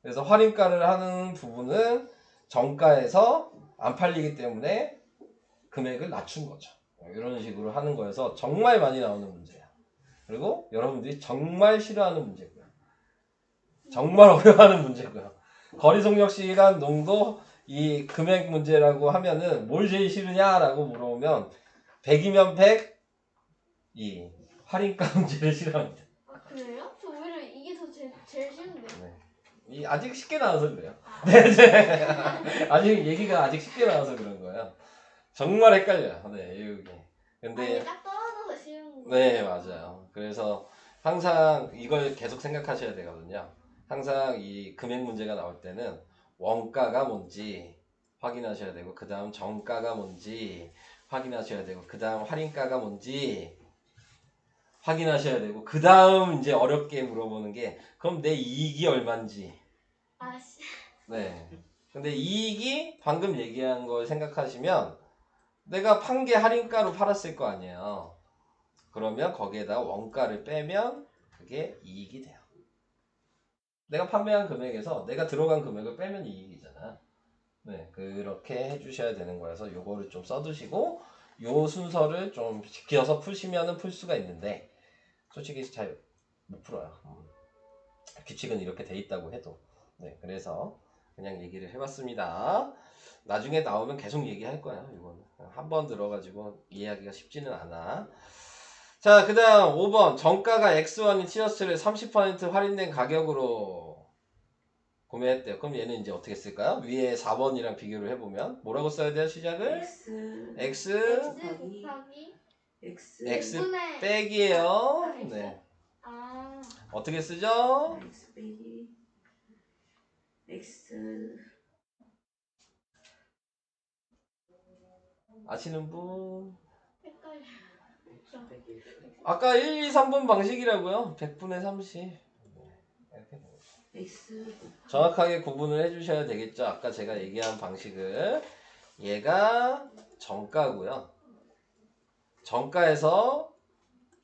그래서 할인가를 하는 부분은 정가에서 안 팔리기 때문에 금액을 낮춘 거죠. 이런 식으로 하는 거여서 정말 많이 나오는 문제야. 그리고 여러분들이 정말 싫어하는 문제고요. 정말 어려워하는 문제고요. 거리속력 시간 농도 이 금액 문제라고 하면은 뭘 제일 싫으냐라고 물어보면 100이면 100, 이 할인가 문제를 싫어합니다. 아 그래요? 저 오히려 이게 더 제일 쉬운데. 이 아직 쉽게 나와서 그래요. 네. 아직 얘기가 아직 쉽게 나와서 그런 거예요. 정말 헷갈려요. 네, 이게. 근데 아니 딱 떨어져서 쉬운 거. 네, 맞아요. 그래서 항상 이걸 계속 생각하셔야 되거든요. 항상 이 금액 문제가 나올 때는 원가가 뭔지 확인하셔야 되고, 그 다음 정가가 뭔지 확인하셔야 되고, 그 다음 할인가가 뭔지 확인하셔야 되고, 그 다음 이제 어렵게 물어보는 게, 그럼 내 이익이 얼마인지. 아씨. 네. 근데 이익이 방금 얘기한 걸 생각하시면, 내가 판 게 할인가로 팔았을 거 아니에요. 그러면 거기에다 원가를 빼면 그게 이익이 돼요. 내가 판매한 금액에서 내가 들어간 금액을 빼면 이익이잖아. 네, 그렇게 해주셔야 되는 거라서 요거를 좀 써두시고 요 순서를 좀 지켜서 푸시면은 풀 수가 있는데 솔직히 잘 못 풀어요. 규칙은 이렇게 돼 있다고 해도. 네, 그래서 그냥 얘기를 해봤습니다. 나중에 나오면 계속 얘기할 거야. 이거는 한 번 들어가지고 이해하기가 쉽지는 않아. 자, 그 다음 5번 정가가 X1인 티셔츠를 30% 할인된 가격으로 구매했대요. 그럼 얘는 이제 어떻게 쓸까요? 위에 4번이랑 비교를 해보면 뭐라고 써야 돼요? 시작을? X X 곱하기 X X분의 빼기예요. X? 네. 아 어떻게 쓰죠? X 빼기 X 아시는 분? 헷갈려. 아까 1, 2, 3번 방식이라고요. 100분의 30. 이렇게 됩니다. X 정확하게 구분을 해주셔야 되겠죠. 아까 제가 얘기한 방식을. 얘가 정가고요. 정가에서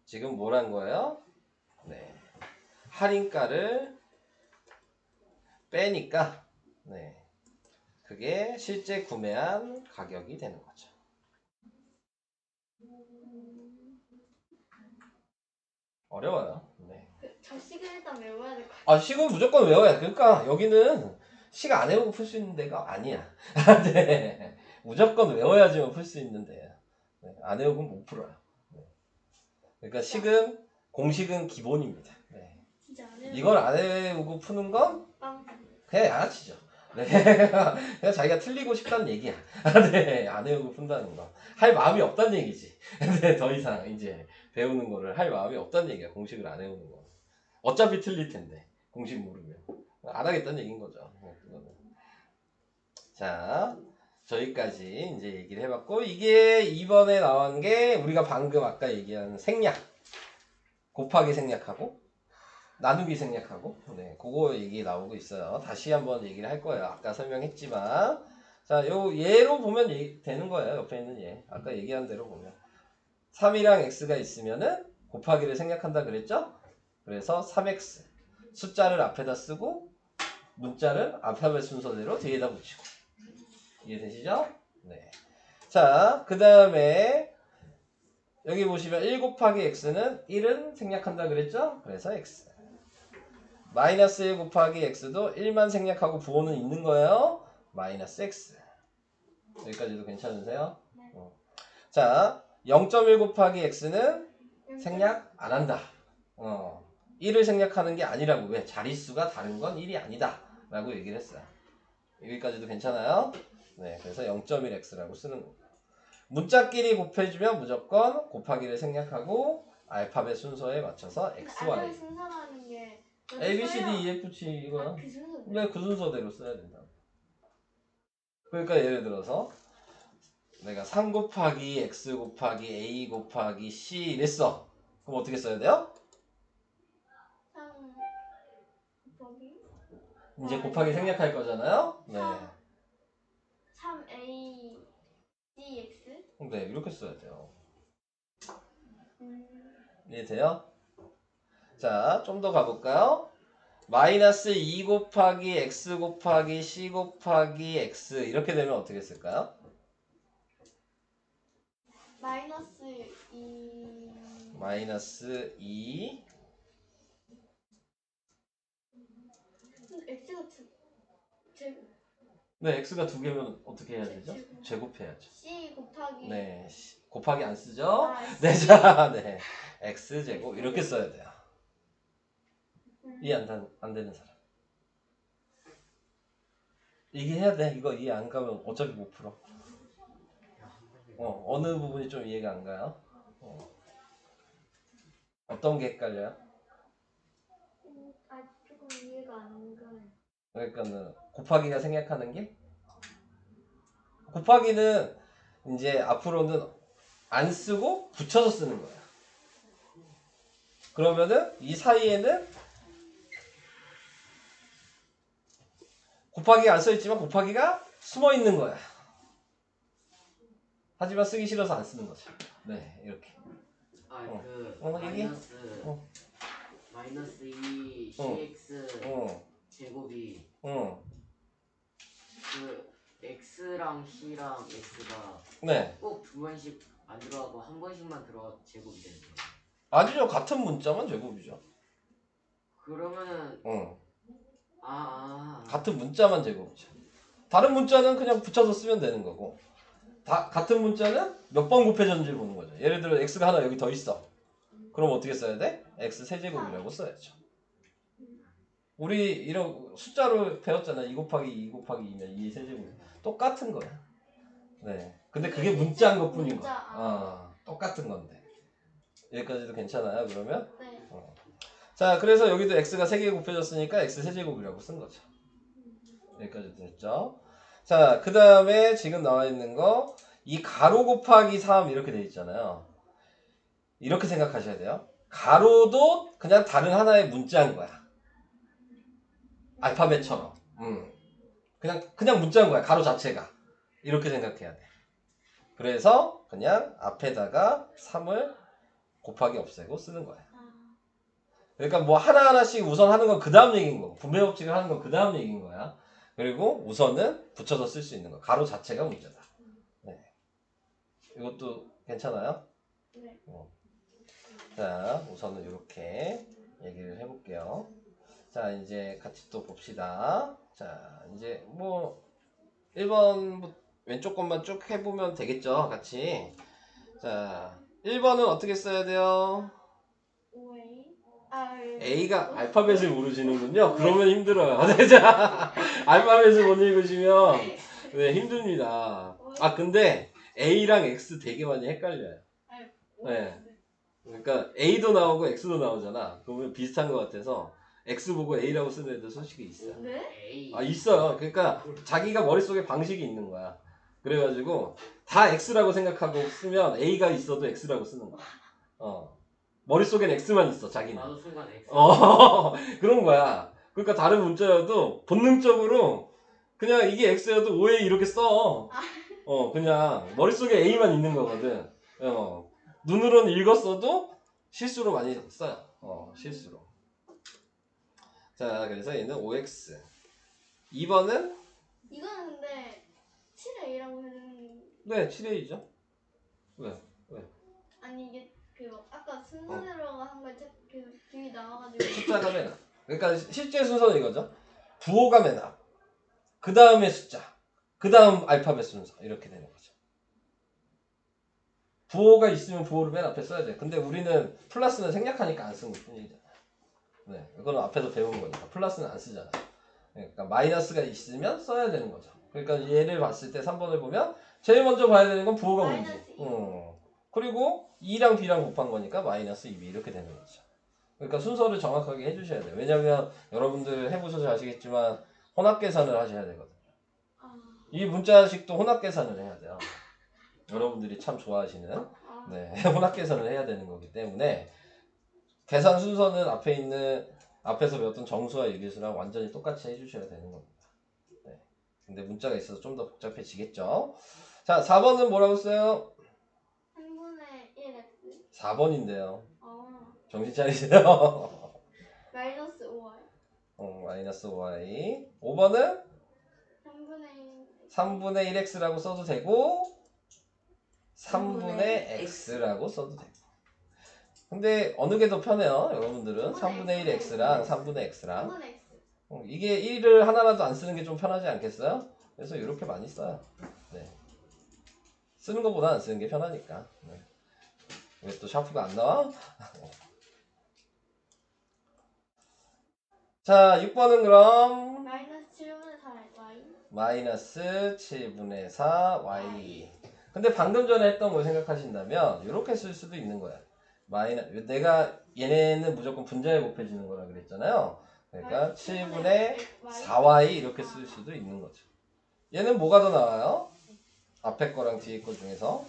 지금 뭘 한 거예요? 네. 할인가를 빼니까 네. 그게 실제 구매한 가격이 되는 거죠. 어려워요. 네. 저 식을 일단 외워야 될 것 같아요. 아, 식은 무조건 외워야 돼. 그러니까 여기는 식 안 외우고 풀 수 있는 데가 아니야. 네. 무조건 외워야지만 풀 수 있는 데야. 네. 안 외우고는 못 풀어요. 네. 그러니까 식은 공식은 기본입니다. 네. 진짜 안 외워. 이걸 안 외우고 푸는 건 빵. 그냥 양아치죠. 네. 그냥 자기가 틀리고 싶다는 얘기야. 네. 안 외우고 푼다는 거. 할 마음이 없다는 얘기지. 네. 더 이상 이제 배우는 거를 할 마음이 없다는 얘기야. 공식을 안 외우는 거. 어차피 틀릴 텐데. 공식 모르면. 안 하겠다는 얘기인 거죠. 그거는. 자, 저기까지 이제 얘기를 해봤고, 이게 2번에 나온 게 우리가 방금 아까 얘기한 생략. 곱하기 생략하고, 나누기 생략하고, 네, 그거 얘기 나오고 있어요. 다시 한번 얘기를 할 거예요. 아까 설명했지만. 자, 요 얘로 보면 되는 거예요. 옆에 있는 얘. 아까 얘기한 대로 보면. 3이랑 x가 있으면은 곱하기를 생략한다 그랬죠? 그래서 3x. 숫자를 앞에다 쓰고, 문자를 알파벳 순서대로 뒤에다 붙이고. 이해되시죠? 네. 자, 그 다음에 여기 보시면 1 곱하기 x는 1은 생략한다 그랬죠? 그래서 x. 마이너스 1 곱하기 x도 1만 생략하고 부호는 있는 거예요. 마이너스 x. 여기까지도 괜찮으세요? 네. 자, 0.1 곱하기 x는 생략 안 한다. 1을 생략하는 게 아니라고. 왜? 자릿수가 다른 건 1이 아니다. 라고 얘기를 했어요. 여기까지도 괜찮아요? 네, 그래서 0.1x라고 쓰는 거예요. 문자끼리 곱해주면 무조건 곱하기를 생략하고 알파벳 순서에 맞춰서 X, Y. 알파벳 순서라는 게 A, B, C, D, E, F, G 이거야. 그 순서. 왜 그 순서대로 써야 된다. 그러니까 예를 들어서 내가 3 곱하기 X 곱하기 A 곱하기 C 이랬어. 그럼 어떻게 써야 돼요? 3 곱하기 이제 곱하기 생략할 거잖아요. 네. 3A DX. 네, 이렇게 써야 돼요. 음. 이해돼요? 자, 좀 더 가볼까요? 마이너스 2 곱하기 X 곱하기 C 곱하기 X 이렇게 되면 어떻게 쓸까요? 마이너스 2. 마이너스 2 X가 제 네, X가 두 개면 어떻게 해야 되죠? 제곱해야죠. C 곱하기. 네, 곱하기 안 쓰죠? 아, 네, 자, 네. X제곱 이렇게 써야 돼요. 이해 안 되는 사람. 이게 해야 돼. 이거 이해 안 가면 어차피 못 풀어. 어느 부분이 좀 이해가 안 가요? 어떤 게 헷갈려요? 조금 이해가 안 가요. 그러니까는 곱하기가 생략하는 게 곱하기는 이제 앞으로는 안 쓰고 붙여서 쓰는 거야. 그러면은 이 사이에는 곱하기가 안 써있지만 곱하기가 숨어 있는 거야. 하지만 쓰기 싫어서 안 쓰는 거죠. 네, 이렇게. 이게? 마이너스 2 CX 제곱이 그 X랑 C랑 X가 네. 꼭 두 번씩 안 들어가고 한 번씩만 들어가 제곱이 되는 거예요. 아니죠. 같은 문자만 제곱이죠. 그러면은 같은 문자만 제곱이죠. 다른 문자는 그냥 붙여서 쓰면 되는 거고 같은 문자는 몇 번 곱해졌는지 보는 거죠. 예를 들어 X가 하나 여기 더 있어. 그럼 어떻게 써야 돼? X 세제곱이라고 써야죠. 우리 이런 숫자로 배웠잖아. 2 곱하기 2 곱하기 2면 2의 세제곱. 똑같은 거야. 네. 근데 그게 문자인 것 뿐인 거야. 똑같은 건데. 여기까지도 괜찮아요, 그러면? 네. 자, 그래서 여기도 X가 3개 곱해졌으니까 X 세제곱이라고 쓴 거죠. 여기까지 됐죠? 자, 그 다음에 지금 나와 있는 거, 이 가로 곱하기 3 이렇게 돼 있잖아요. 이렇게 생각하셔야 돼요. 가로도 그냥 다른 하나의 문자인 거야. 알파벳처럼. 그냥 문자인 거야. 가로 자체가. 이렇게 생각해야 돼. 그래서 그냥 앞에다가 3을 곱하기 없애고 쓰는 거야. 그러니까 뭐 하나하나씩 우선 하는 건 그 다음 얘기인 거고 분배 법칙을 하는 건 그 다음 얘기인 거야. 그리고 우선은 붙여서 쓸 수 있는 거. 가로 자체가 문제다. 네. 이것도 괜찮아요? 네. 자, 우선은 이렇게 얘기를 해볼게요. 자, 이제 같이 또 봅시다. 자, 이제 뭐 1번 왼쪽 것만 쭉 해보면 되겠죠, 같이. 자, 1번은 어떻게 써야 돼요? A가 알파벳을 모르시는군요. 그러면 힘들어요. 자, 알파벳을 못 읽으시면 네, 힘듭니다. 근데 A랑 X 되게 많이 헷갈려요. 네. 그러니까 A도 나오고 X도 나오잖아. 그러면 비슷한 것 같아서 X 보고 A라고 쓰는 애들 솔직히 있어요. 네? 있어요. 그러니까 자기가 머릿속에 방식이 있는 거야. 그래가지고 다 X라고 생각하고 쓰면 A가 있어도 X라고 쓰는 거야. 머릿속엔 X만 있어, 자기는. 나도 순간 X. 그런 거야. 그러니까 다른 문자여도 본능적으로 그냥 이게 X여도 OA 이렇게 써. 그냥 머릿속에 A만 있는 거거든. 눈으로는 읽었어도 실수로 많이 써요. 실수로. 자, 그래서 얘는 OX. 2번은? 이거는 근데 7A라고 해주는. 네, 7A죠. 왜? 아니 이게 그 아까 순서대로 한 거에 그 뒤에 나와가지고. 숫자가 맨 앞. 그러니까 실제 순서는 이거죠. 부호가 맨 앞. 그 다음에 숫자. 그 다음 알파벳 순서. 이렇게 되는 거죠. 부호가 있으면 부호를 맨 앞에 써야 돼. 근데 우리는 플러스는 생략하니까 안 쓰는 것 뿐이잖아. 네, 이거는 앞에서 배운 거니까. 플러스는 안 쓰잖아. 그러니까 마이너스가 있으면 써야 되는 거죠. 그러니까 얘를 봤을 때 3번을 보면 제일 먼저 봐야 되는 건 부호가 뭔지. 마이너스 2. 그리고 2랑 B랑 곱한 거니까 마이너스 2B 이렇게 되는 거죠. 그러니까 순서를 정확하게 해주셔야 돼요. 왜냐면 여러분들 해보셔서 아시겠지만 혼합 계산을 하셔야 되거든요. 이 문자식도 혼합 계산을 해야 돼요. 여러분들이 참 좋아하시는 네, 혼합 계산을 해야 되는 거기 때문에 계산 순서는 앞에서 배웠던 정수와 유기수랑 완전히 똑같이 해주셔야 되는 겁니다. 네. 근데 문자가 있어서 좀 더 복잡해지겠죠. 자, 4번은 뭐라고 써요? 3분의 1x. 4번인데요. 어. 정신 차리세요. 마이너스 5y. 마이너스 y. 5번은 3분의 1. 3분의 1x라고 써도 되고 3분의 x라고 써도 되고. 근데 어느 게 더 편해요? 여러분들은 3분의 1x랑 3분의 x랑 3분의 x. 이게 1을 하나라도 안 쓰는 게 좀 편하지 않겠어요? 그래서 이렇게 많이 써요. 네. 쓰는 것보다 안 쓰는 게 편하니까. 네. 왜 또 샤프가 안 나와? 자, 6번은 그럼 마이너스 7분의 4y. 마이너스 7분의 4y. 근데 방금 전에 했던 걸 생각하신다면 이렇게 쓸 수도 있는 거야. 내가 얘네는 무조건 분자에 곱해지는 거라 그랬잖아요. 그러니까 7분의 4y 이렇게 쓸 수도 있는 거죠. 얘는 뭐가 더 나와요? 앞에 거랑 뒤에 거 중에서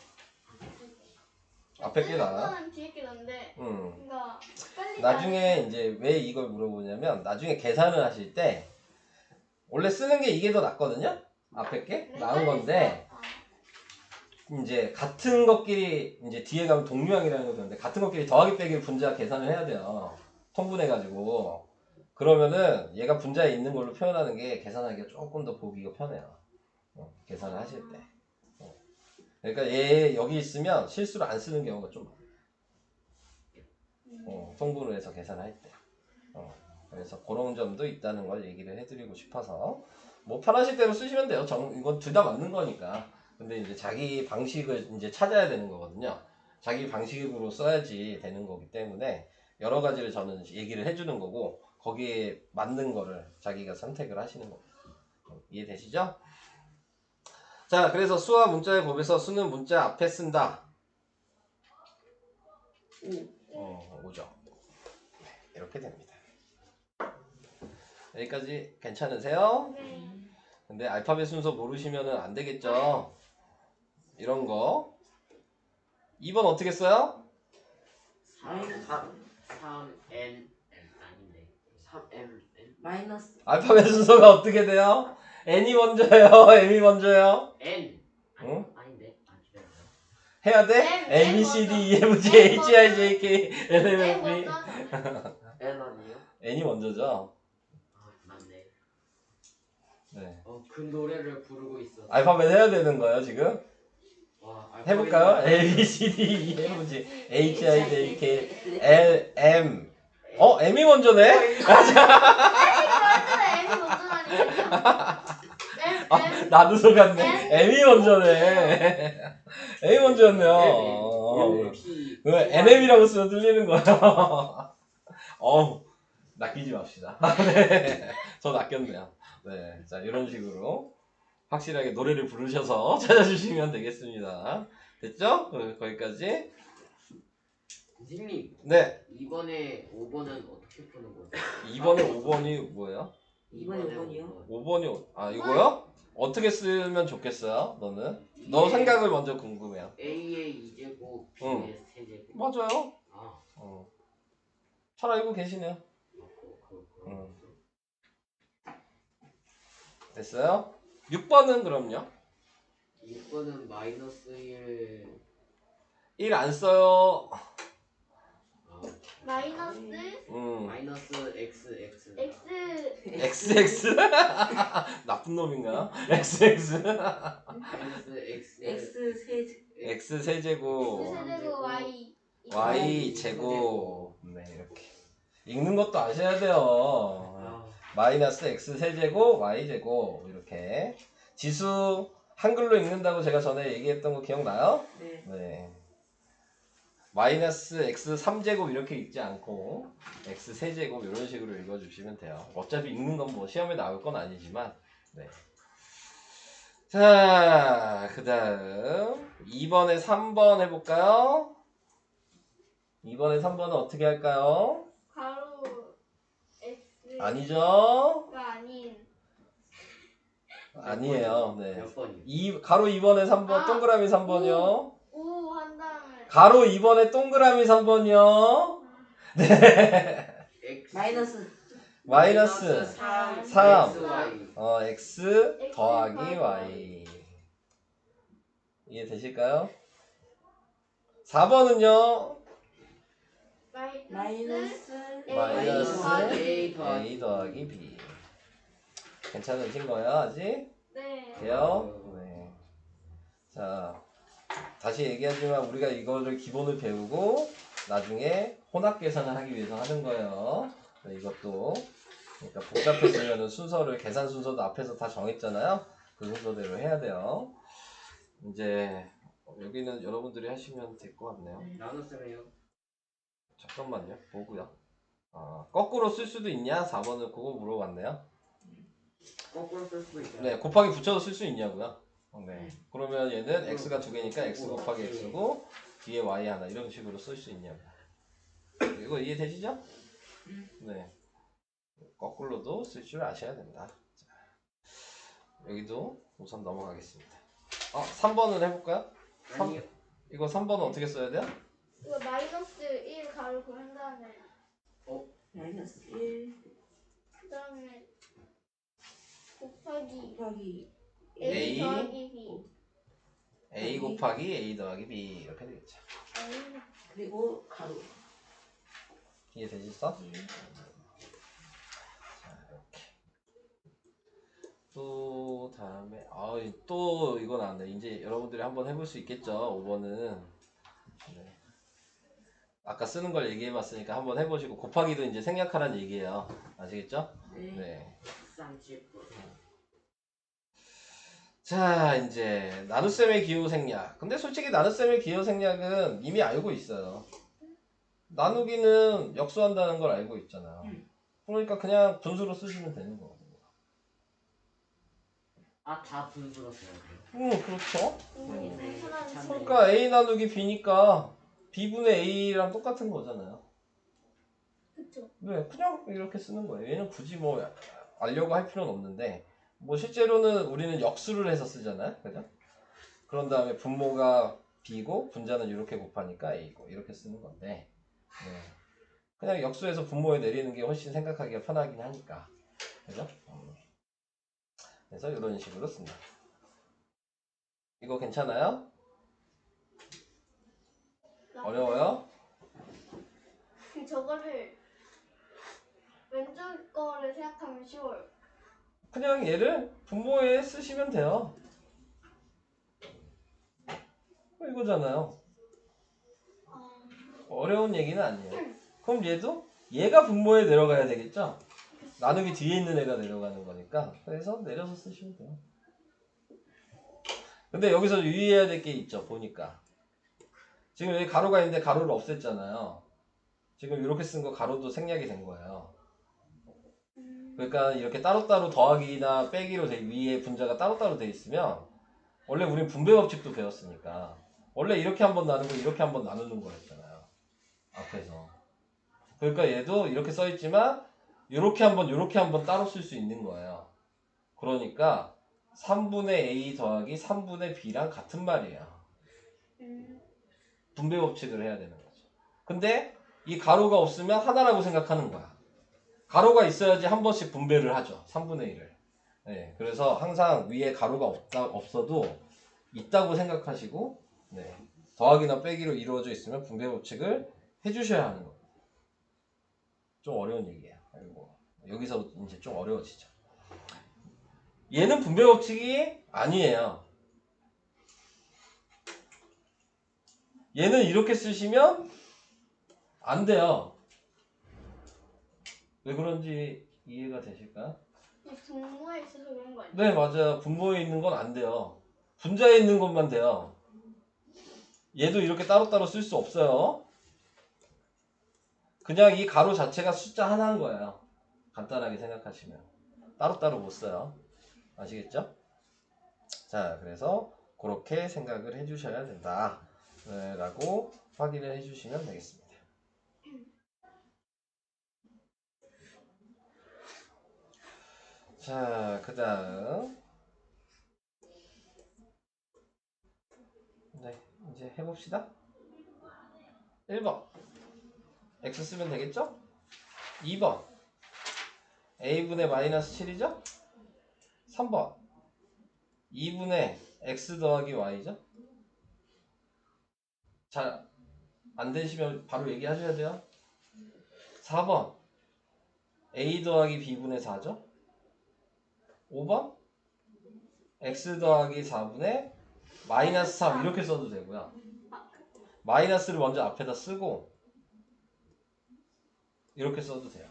앞에 게 나와요. 거는 뒤에 게 난데. 음. 그러니까 빨리 나중에 이제 왜 이걸 물어보냐면 나중에 계산을 하실 때 원래 쓰는 게 이게 더 낫거든요. 앞에 게 나은 건데 이제 같은 것끼리 이제 뒤에 가면 동류항이라는 거 되는데 같은 것끼리 더하기 빼기 분자 계산을 해야 돼요. 통분해가지고 그러면은 얘가 분자에 있는 걸로 표현하는 게 계산하기가 조금 더 보기가 편해요. 계산을 하실 때. 그러니까 얘 여기 있으면 실수로 안 쓰는 경우가 좀 많아요. 통분을 해서 계산할 때. 그래서 그런 점도 있다는 걸 얘기를 해드리고 싶어서 뭐 편하실 대로 쓰시면 돼요. 이건 둘 다 맞는 거니까. 근데 이제 자기 방식을 이제 찾아야 되는 거거든요. 자기 방식으로 써야지 되는 거기 때문에 여러 가지를 저는 얘기를 해주는 거고 거기에 맞는 거를 자기가 선택을 하시는 겁니다. 이해되시죠? 자, 그래서 수와 문자의 곱에서 수는 문자 앞에 쓴다. 5죠. 이렇게 됩니다. 여기까지 괜찮으세요? 네. 근데 알파벳 순서 모르시면 안 되겠죠? 이런 거. 2번 어떻게 써요? 3N 아닌데 3M 마이너스 알파벳 순서가 어떻게 돼요? N이 먼저요? M이 먼저요? N 응? 아닌데 기다려요. 해야 돼? M, A, B, C, D, E, 먼저. F, G, M H, I, J, K, L, M, M N, P. 먼저 하잖아요. N 아니에요? N이 먼저죠? 맞네. 네. 그 노래를 부르고 있어. 알파벳 해야 되는 거예요, 지금? 와, 해볼까요? A, B, C, D, E, F, G, H, I, J, K, L, M. M이 먼저네? M 먼저라니까요. M. 나도 속았네. M이 먼저네. M이 먼저였네요. 왜 NM이라고 쓰면 들리는 거예요? 낚이지 맙시다. 네. 저 낚였네요. 네. 자, 이런 식으로 확실하게 노래를 부르셔서 찾아주시면 되겠습니다. 됐죠? 거기까지. 선생님, 네. 2번에 5번은 어떻게 푸는 거죠? 2번에 5번이 뭐예요? 2번에 5번이요? 5번이, 이거요? 어떻게 쓰면 좋겠어요? 너는? 너 생각을 먼저 궁금해요. A의 2제곱, 응. B의 3제곱. 맞아요. 아, 잘 알고 계시네요. 그럼. 됐어요? 6번은 그럼요? 6번은 마이너스 1. 1 안 써요. 마이너스 마이너스 XX. X. XX. 나쁜 놈인가? XX. 마이너스 X. X 세 X 세제곱. 세제곱 Y. Y 제곱. 네, 이렇게. 읽는 것도 아셔야 돼요. 아, 마이너스 X 세제곱, Y 제곱. 이렇게. 지수 한글로 읽는다고 제가 전에 얘기했던 거 기억나요? 네. 네. 마이너스 x 3제곱 이렇게 읽지 않고 x 세제곱 이런 식으로 읽어주시면 돼요. 어차피 읽는 건 뭐 시험에 나올 건 아니지만 네. 자, 그 다음 2번에 3번 해볼까요? 2번에 3번은 어떻게 할까요? 가로 X가 아니죠? 아닌 아니에요. 네. 몇 번이요? 가로 2번에 3번, 아, 동그라미 3번이요. 5 한 다음에 가로 2번에 동그라미 3번이요. X 마이너스 마이너스 3 3. XY x 더하기 y. 이해되실까요? 4번은요. 마이너스 마이너스 A a 더하기 b. 괜찮으신 거예요, 아직? 네. 돼요? 네. 자, 다시 얘기하지만 우리가 이거를 기본을 배우고 나중에 혼합 계산을 하기 위해서 하는 거예요. 네, 이것도. 그러니까 복잡해지면 순서를, 계산 순서도 앞에서 다 정했잖아요. 그 순서대로 해야 돼요. 이제 여기는 여러분들이 하시면 될 것 같네요. 나눴으면요? 잠깐만요. 보고요. 거꾸로 쓸 수도 있냐? 4번을 그거 물어봤네요. 거꾸로 쓸 수도 있어요. 네, 곱하기 붙여서 쓸 수 있냐고요? 네. 그러면 얘는 x가 2개니까 x 곱하기 x고 뒤에 y 하나 이런 식으로 쓸 수 있냐고요. 이거 이해되시죠? 네. 거꾸로도 쓸 줄 아셔야 된다. 자, 여기도 우선 넘어가겠습니다. 3번을 해볼까요? 아니요. 이거 3번은 어떻게 써야 돼요? 이거 마이너스 1 가로 한 다음에 마이너스 1 그다음에 곱하기 곱하기 A. A 더하기 B. a 곱하기 a 더하기 b 이렇게 되겠죠. A 그리고 가로 이해되셨어? 또 다음에 또 이건 안 돼. 이제 여러분들이 한번 해볼 수 있겠죠. 5번은 네. 아까 쓰는 걸 얘기해봤으니까 한번 해보시고 곱하기도 이제 생략하라는 얘기예요. 아시겠죠? 네. 네. 30분. 자 이제 나눗셈의 기호 생략. 근데 솔직히 나눗셈의 기호 생략은 이미 알고 있어요. 나누기는 역수한다는 걸 알고 있잖아요. 그러니까 그냥 분수로 쓰시면 되는 거거든요. 다 분수로 써야 돼요. 그렇죠. 네. 그러니까 A 나누기 B니까 B분의 A랑 똑같은 거잖아요. 그쵸. 네, 그냥 이렇게 쓰는 거예요. 얘는 굳이 뭐 알려고 할 필요는 없는데 뭐 실제로는 우리는 역수를 해서 쓰잖아요. 그죠? 그런 다음에 분모가 B고 분자는 이렇게 곱하니까 A고 이렇게 쓰는 건데 네. 그냥 역수해서 분모에 내리는 게 훨씬 생각하기가 편하긴 하니까 그죠? 그래서 이런 식으로 쓴다. 이거 괜찮아요? 어려워요? 저거를 왼쪽 거를 생각하면 쉬워요. 그냥 얘를 분모에 쓰시면 돼요. 이거잖아요. 어려운 얘기는 아니에요. 그럼 얘도 얘가 분모에 내려가야 되겠죠? 나누기 뒤에 있는 애가 내려가는 거니까 그래서 내려서 쓰시면 돼요. 근데 여기서 유의해야 될 게 있죠. 보니까 지금 여기 가로가 있는데 가로를 없앴잖아요. 지금 이렇게 쓴 거 가로도 생략이 된 거예요. 그러니까 이렇게 따로따로 더하기나 빼기로 위에 분자가 따로따로 돼 있으면 원래 우린 분배 법칙도 배웠으니까 원래 이렇게 한번 나누고 이렇게 한번 나누는 거였잖아요. 앞에서. 그러니까 얘도 이렇게 써 있지만 이렇게 한번 따로 쓸 수 있는 거예요. 그러니까 3분의 A 더하기 3분의 B랑 같은 말이에요. 분배 법칙을 해야 되는 거죠. 근데 이 가로가 없으면 하나라고 생각하는 거야. 가로가 있어야지 한 번씩 분배를 하죠. 3분의 1을. 네, 그래서 항상 위에 가로가 없어도 있다고 생각하시고 네, 더하기나 빼기로 이루어져 있으면 분배 법칙을 해주셔야 하는 거예요. 좀 어려운 얘기예요. 아이고, 여기서 이제 좀 어려워지죠. 얘는 분배 법칙이 아니에요. 얘는 이렇게 쓰시면 안 돼요. 왜 그런지 이해가 되실까요? 분모에 있어서 그런 거 아니에요? 네, 맞아요. 분모에 있는 건 안 돼요. 분자에 있는 것만 돼요. 얘도 이렇게 따로따로 쓸 수 없어요. 그냥 이 가로 자체가 숫자 하나인 거예요. 간단하게 생각하시면. 따로따로 못 써요. 아시겠죠? 자, 그래서 그렇게 생각을 해주셔야 된다. 라고 확인을 해주시면 되겠습니다. 자, 그 다음. 네, 이제 해봅시다. 1번. x 쓰면 되겠죠? 2번. a분의 마이너스 7이죠? 3번. 2분의 x 더하기 y죠? 잘 안 되시면 바로 얘기하셔야 돼요. 4번. a 더하기 b분의 4죠? 5번. x 더하기 4분의 마이너스 3 이렇게 써도 되고요. 마이너스를 먼저 앞에다 쓰고 이렇게 써도 돼요.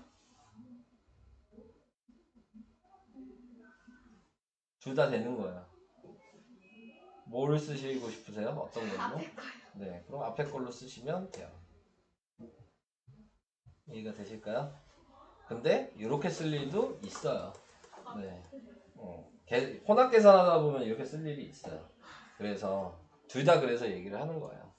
둘 다 되는 거예요. 뭘 쓰시고 싶으세요? 어떤 걸로? 앞에 거요. 네, 그럼 앞에 걸로 쓰시면 돼요. 이해가 되실까요? 근데 이렇게 쓸 일도 있어요. 네. 혼합 계산하다 보면 이렇게 쓸 일이 있어요. 그래서 둘 다 그래서 얘기를 하는 거예요.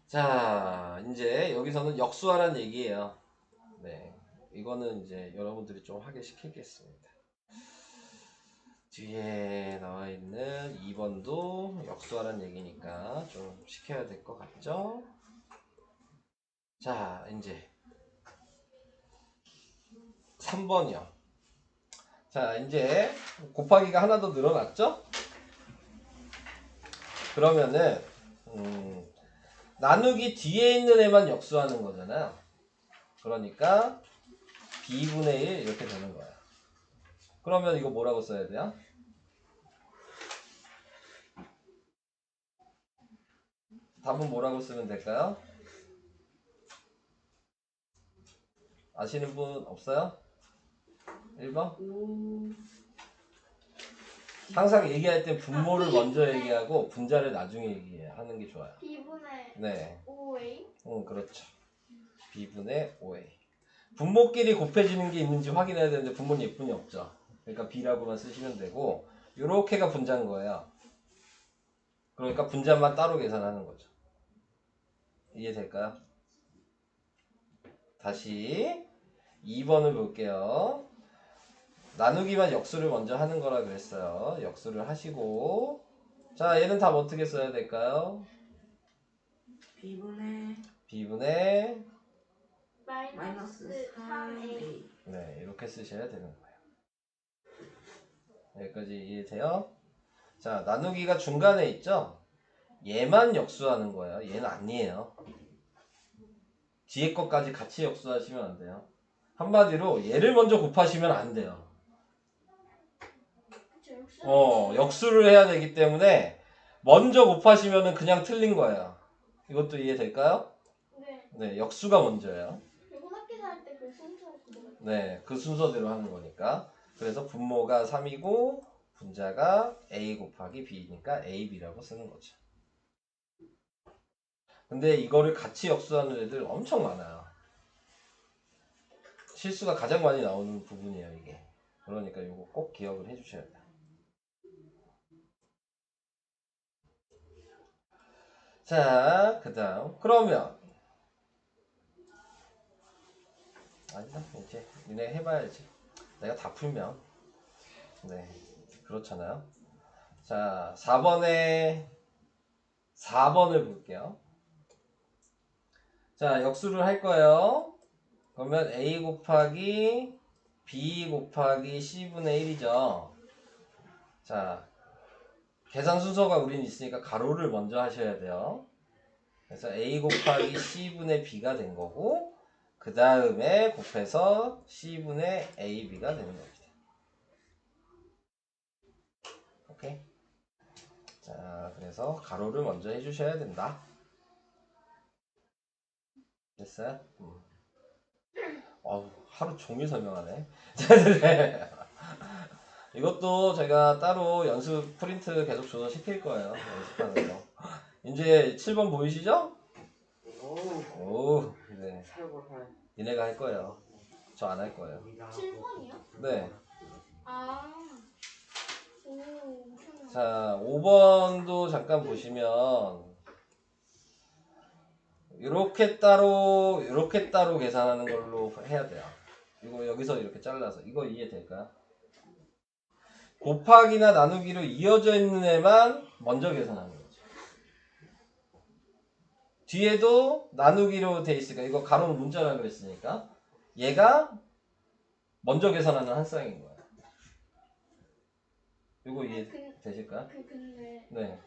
자, 이제 여기서는 역수하라는 얘기예요. 네, 이거는 이제 여러분들이 좀 하기 시키겠습니다. 뒤에 나와 있는 2번도 역수하라는 얘기니까 좀 시켜야 될 것 같죠? 자, 이제 3번이요. 자, 이제 곱하기가 하나 더 늘어났죠? 그러면은 나누기 뒤에 있는 애만 역수하는 거잖아요. 그러니까 b분의 1 이렇게 되는 거예요. 그러면 이거 뭐라고 써야 돼요? 답은 뭐라고 쓰면 될까요? 아시는 분 없어요? 1번? 항상 얘기할 때 분모를 먼저 얘기하고 분자를 나중에 얘기하는 게 좋아요. b분의 네. 5a. 그렇죠. b분의 5a. 분모끼리 곱해지는 게 있는지 확인해야 되는데 분모는 예쁜이 없죠. 그러니까 b라고만 쓰시면 되고 요렇게가 분자인 거예요. 그러니까 분자만 따로 계산하는 거죠. 이해될까요? 다시 2번을 볼게요. 나누기만 역수를 먼저 하는 거라 그랬어요. 역수를 하시고 자, 얘는 답 어떻게 써야 될까요? b분의 마이너스 3a. 네, 이렇게 쓰셔야 되는 거예요. 여기까지 이해돼요? 자, 나누기가 중간에 있죠? 얘만 역수하는 거예요. 얘는 아니에요. 뒤에 것까지 같이 역수하시면 안 돼요. 한마디로 얘를 먼저 곱하시면 안 돼요. 역수를 해야 되기 때문에 먼저 곱하시면 그냥 틀린 거예요. 이것도 이해될까요? 네. 네, 역수가 먼저예요. 혼합계산 할 때 그 순서 그거. 네, 그 순서대로 하는 거니까. 그래서 분모가 3이고 분자가 a 곱하기 b니까 ab라고 쓰는 거죠. 근데 이거를 같이 역수하는 애들 엄청 많아요. 실수가 가장 많이 나오는 부분이에요, 이게. 그러니까 이거 꼭 기억을 해주셔야 돼요. 자, 그 다음. 그러면 아니다, 이제 니네 해봐야지. 내가 다 풀면. 네, 그렇잖아요. 자, 4번을 볼게요. 자, 역수를 할 거예요. 그러면 a 곱하기 b 곱하기 c분의 1이죠. 자, 계산 순서가 우린 있으니까 가로를 먼저 하셔야 돼요. 그래서 a 곱하기 c분의 b가 된 거고 그 다음에 곱해서 c분의 ab가 되는 겁니다. 오케이? 자, 그래서 가로를 먼저 해주셔야 된다. 됐어요? 하루 종일 설명하네. 이것도 제가 따로 연습 프린트 계속 줘서 시킬 거예요. 연습하는 거. 이제 7번 보이시죠? 오, 네. 니네가 할 거예요. 저 안 할 거예요. 7번이요? 네. 아. 자, 5번도 잠깐 보시면 이렇게 따로 계산하는 걸로 해야 돼요. 이거 여기서 이렇게 잘라서 이거 이해될까요? 곱하기나 나누기로 이어져 있는 애만 먼저 계산하는 거죠. 뒤에도 나누기로 돼 있으니까 이거 가로는 문자라고 그랬으니까 얘가 먼저 계산하는 한 쌍인 거예요. 이거 이해되실까요? 근데 네.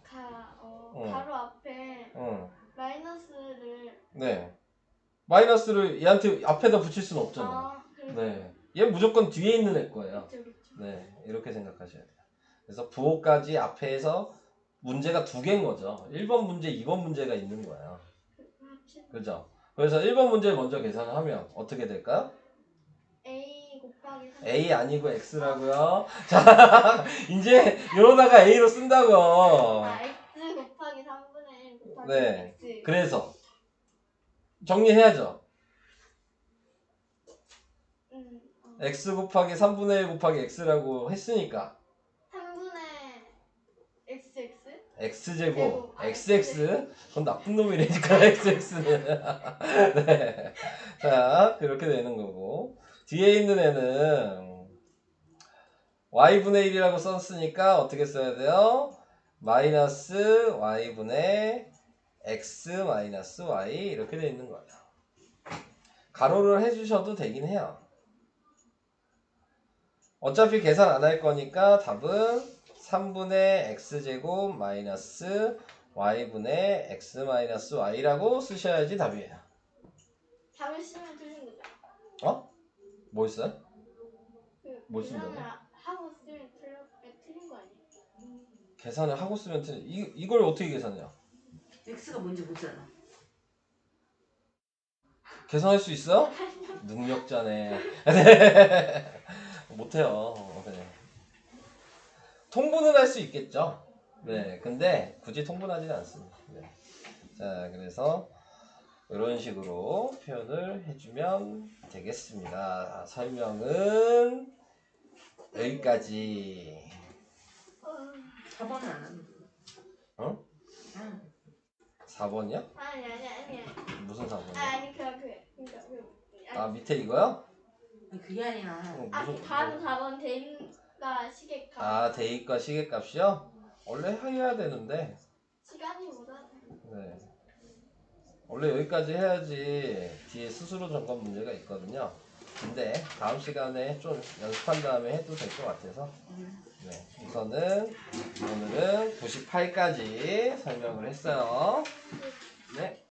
가로 앞에 응. 마이너스를 네. 마이너스를 얘한테 앞에다 붙일 수는 없잖아요. 그래. 네. 얘 무조건 뒤에 있는 애 거예요. 그쵸. 네. 이렇게 생각하셔야 돼요. 그래서 부호까지 앞에서 문제가 두 개인 거죠. 1번 문제, 2번 문제가 있는 거예요. 그죠? 그래서 1번 문제를 먼저 계산을 하면 어떻게 될까요? A 곱하기 3. A 아니고 X라고요. 자, 이제 이러다가 A로 쓴다고. X 곱하기 3분의 1 곱하기 네. X. 그래서 정리해야죠. X 곱하기 3분의 1 곱하기 X라고 했으니까 3분의 XX? X제곱, 제곱. XX. 그건 나쁜 놈이라니까, XX는. 네. 자, 그렇게 되는 거고. 뒤에 있는 애는 Y분의 1이라고 썼으니까 어떻게 써야 돼요? 마이너스 Y분의 X 마이너스 Y 이렇게 돼 있는 거예요. 가로를 해주셔도 되긴 해요. 어차피 계산 안 할 거니까 답은 3분의 X제곱 마이너스 Y분의 X 마이너스 Y라고 쓰셔야지 답이에요. 답을 쓰면 틀린 거죠. 어? 뭐 있어요? 뭘 계산을 쓴다고? 하고 쓰면 틀린 거 아니에요? 계산을 하고 쓰면 이걸 어떻게 계산해요? X가 뭔지 모르잖아. 계산할 수 있어? 능력자네. 못해요. 그냥. 통분은 할 수 있겠죠. 네, 근데 굳이 통분하지는 않습니다. 네. 자, 그래서 이런 식으로 표현을 해주면 되겠습니다. 설명은 여기까지. 4번은 안 하는 거. 어? 응. 4번이요? 아니. 무슨 4번이요? 그러니까 아, 밑에 이거요? 아니, 그게 아니라 무슨 다음 4번 대인과 시계값. 아, 대입과 시계값이요? 원래 해야 되는데. 시간이 뭐다? 네. 원래 여기까지 해야지 뒤에 스스로 점검 문제가 있거든요. 근데 다음 시간에 좀 연습한 다음에 해도 될 것 같아서 네. 우선은 오늘은 98까지 설명을 했어요. 네.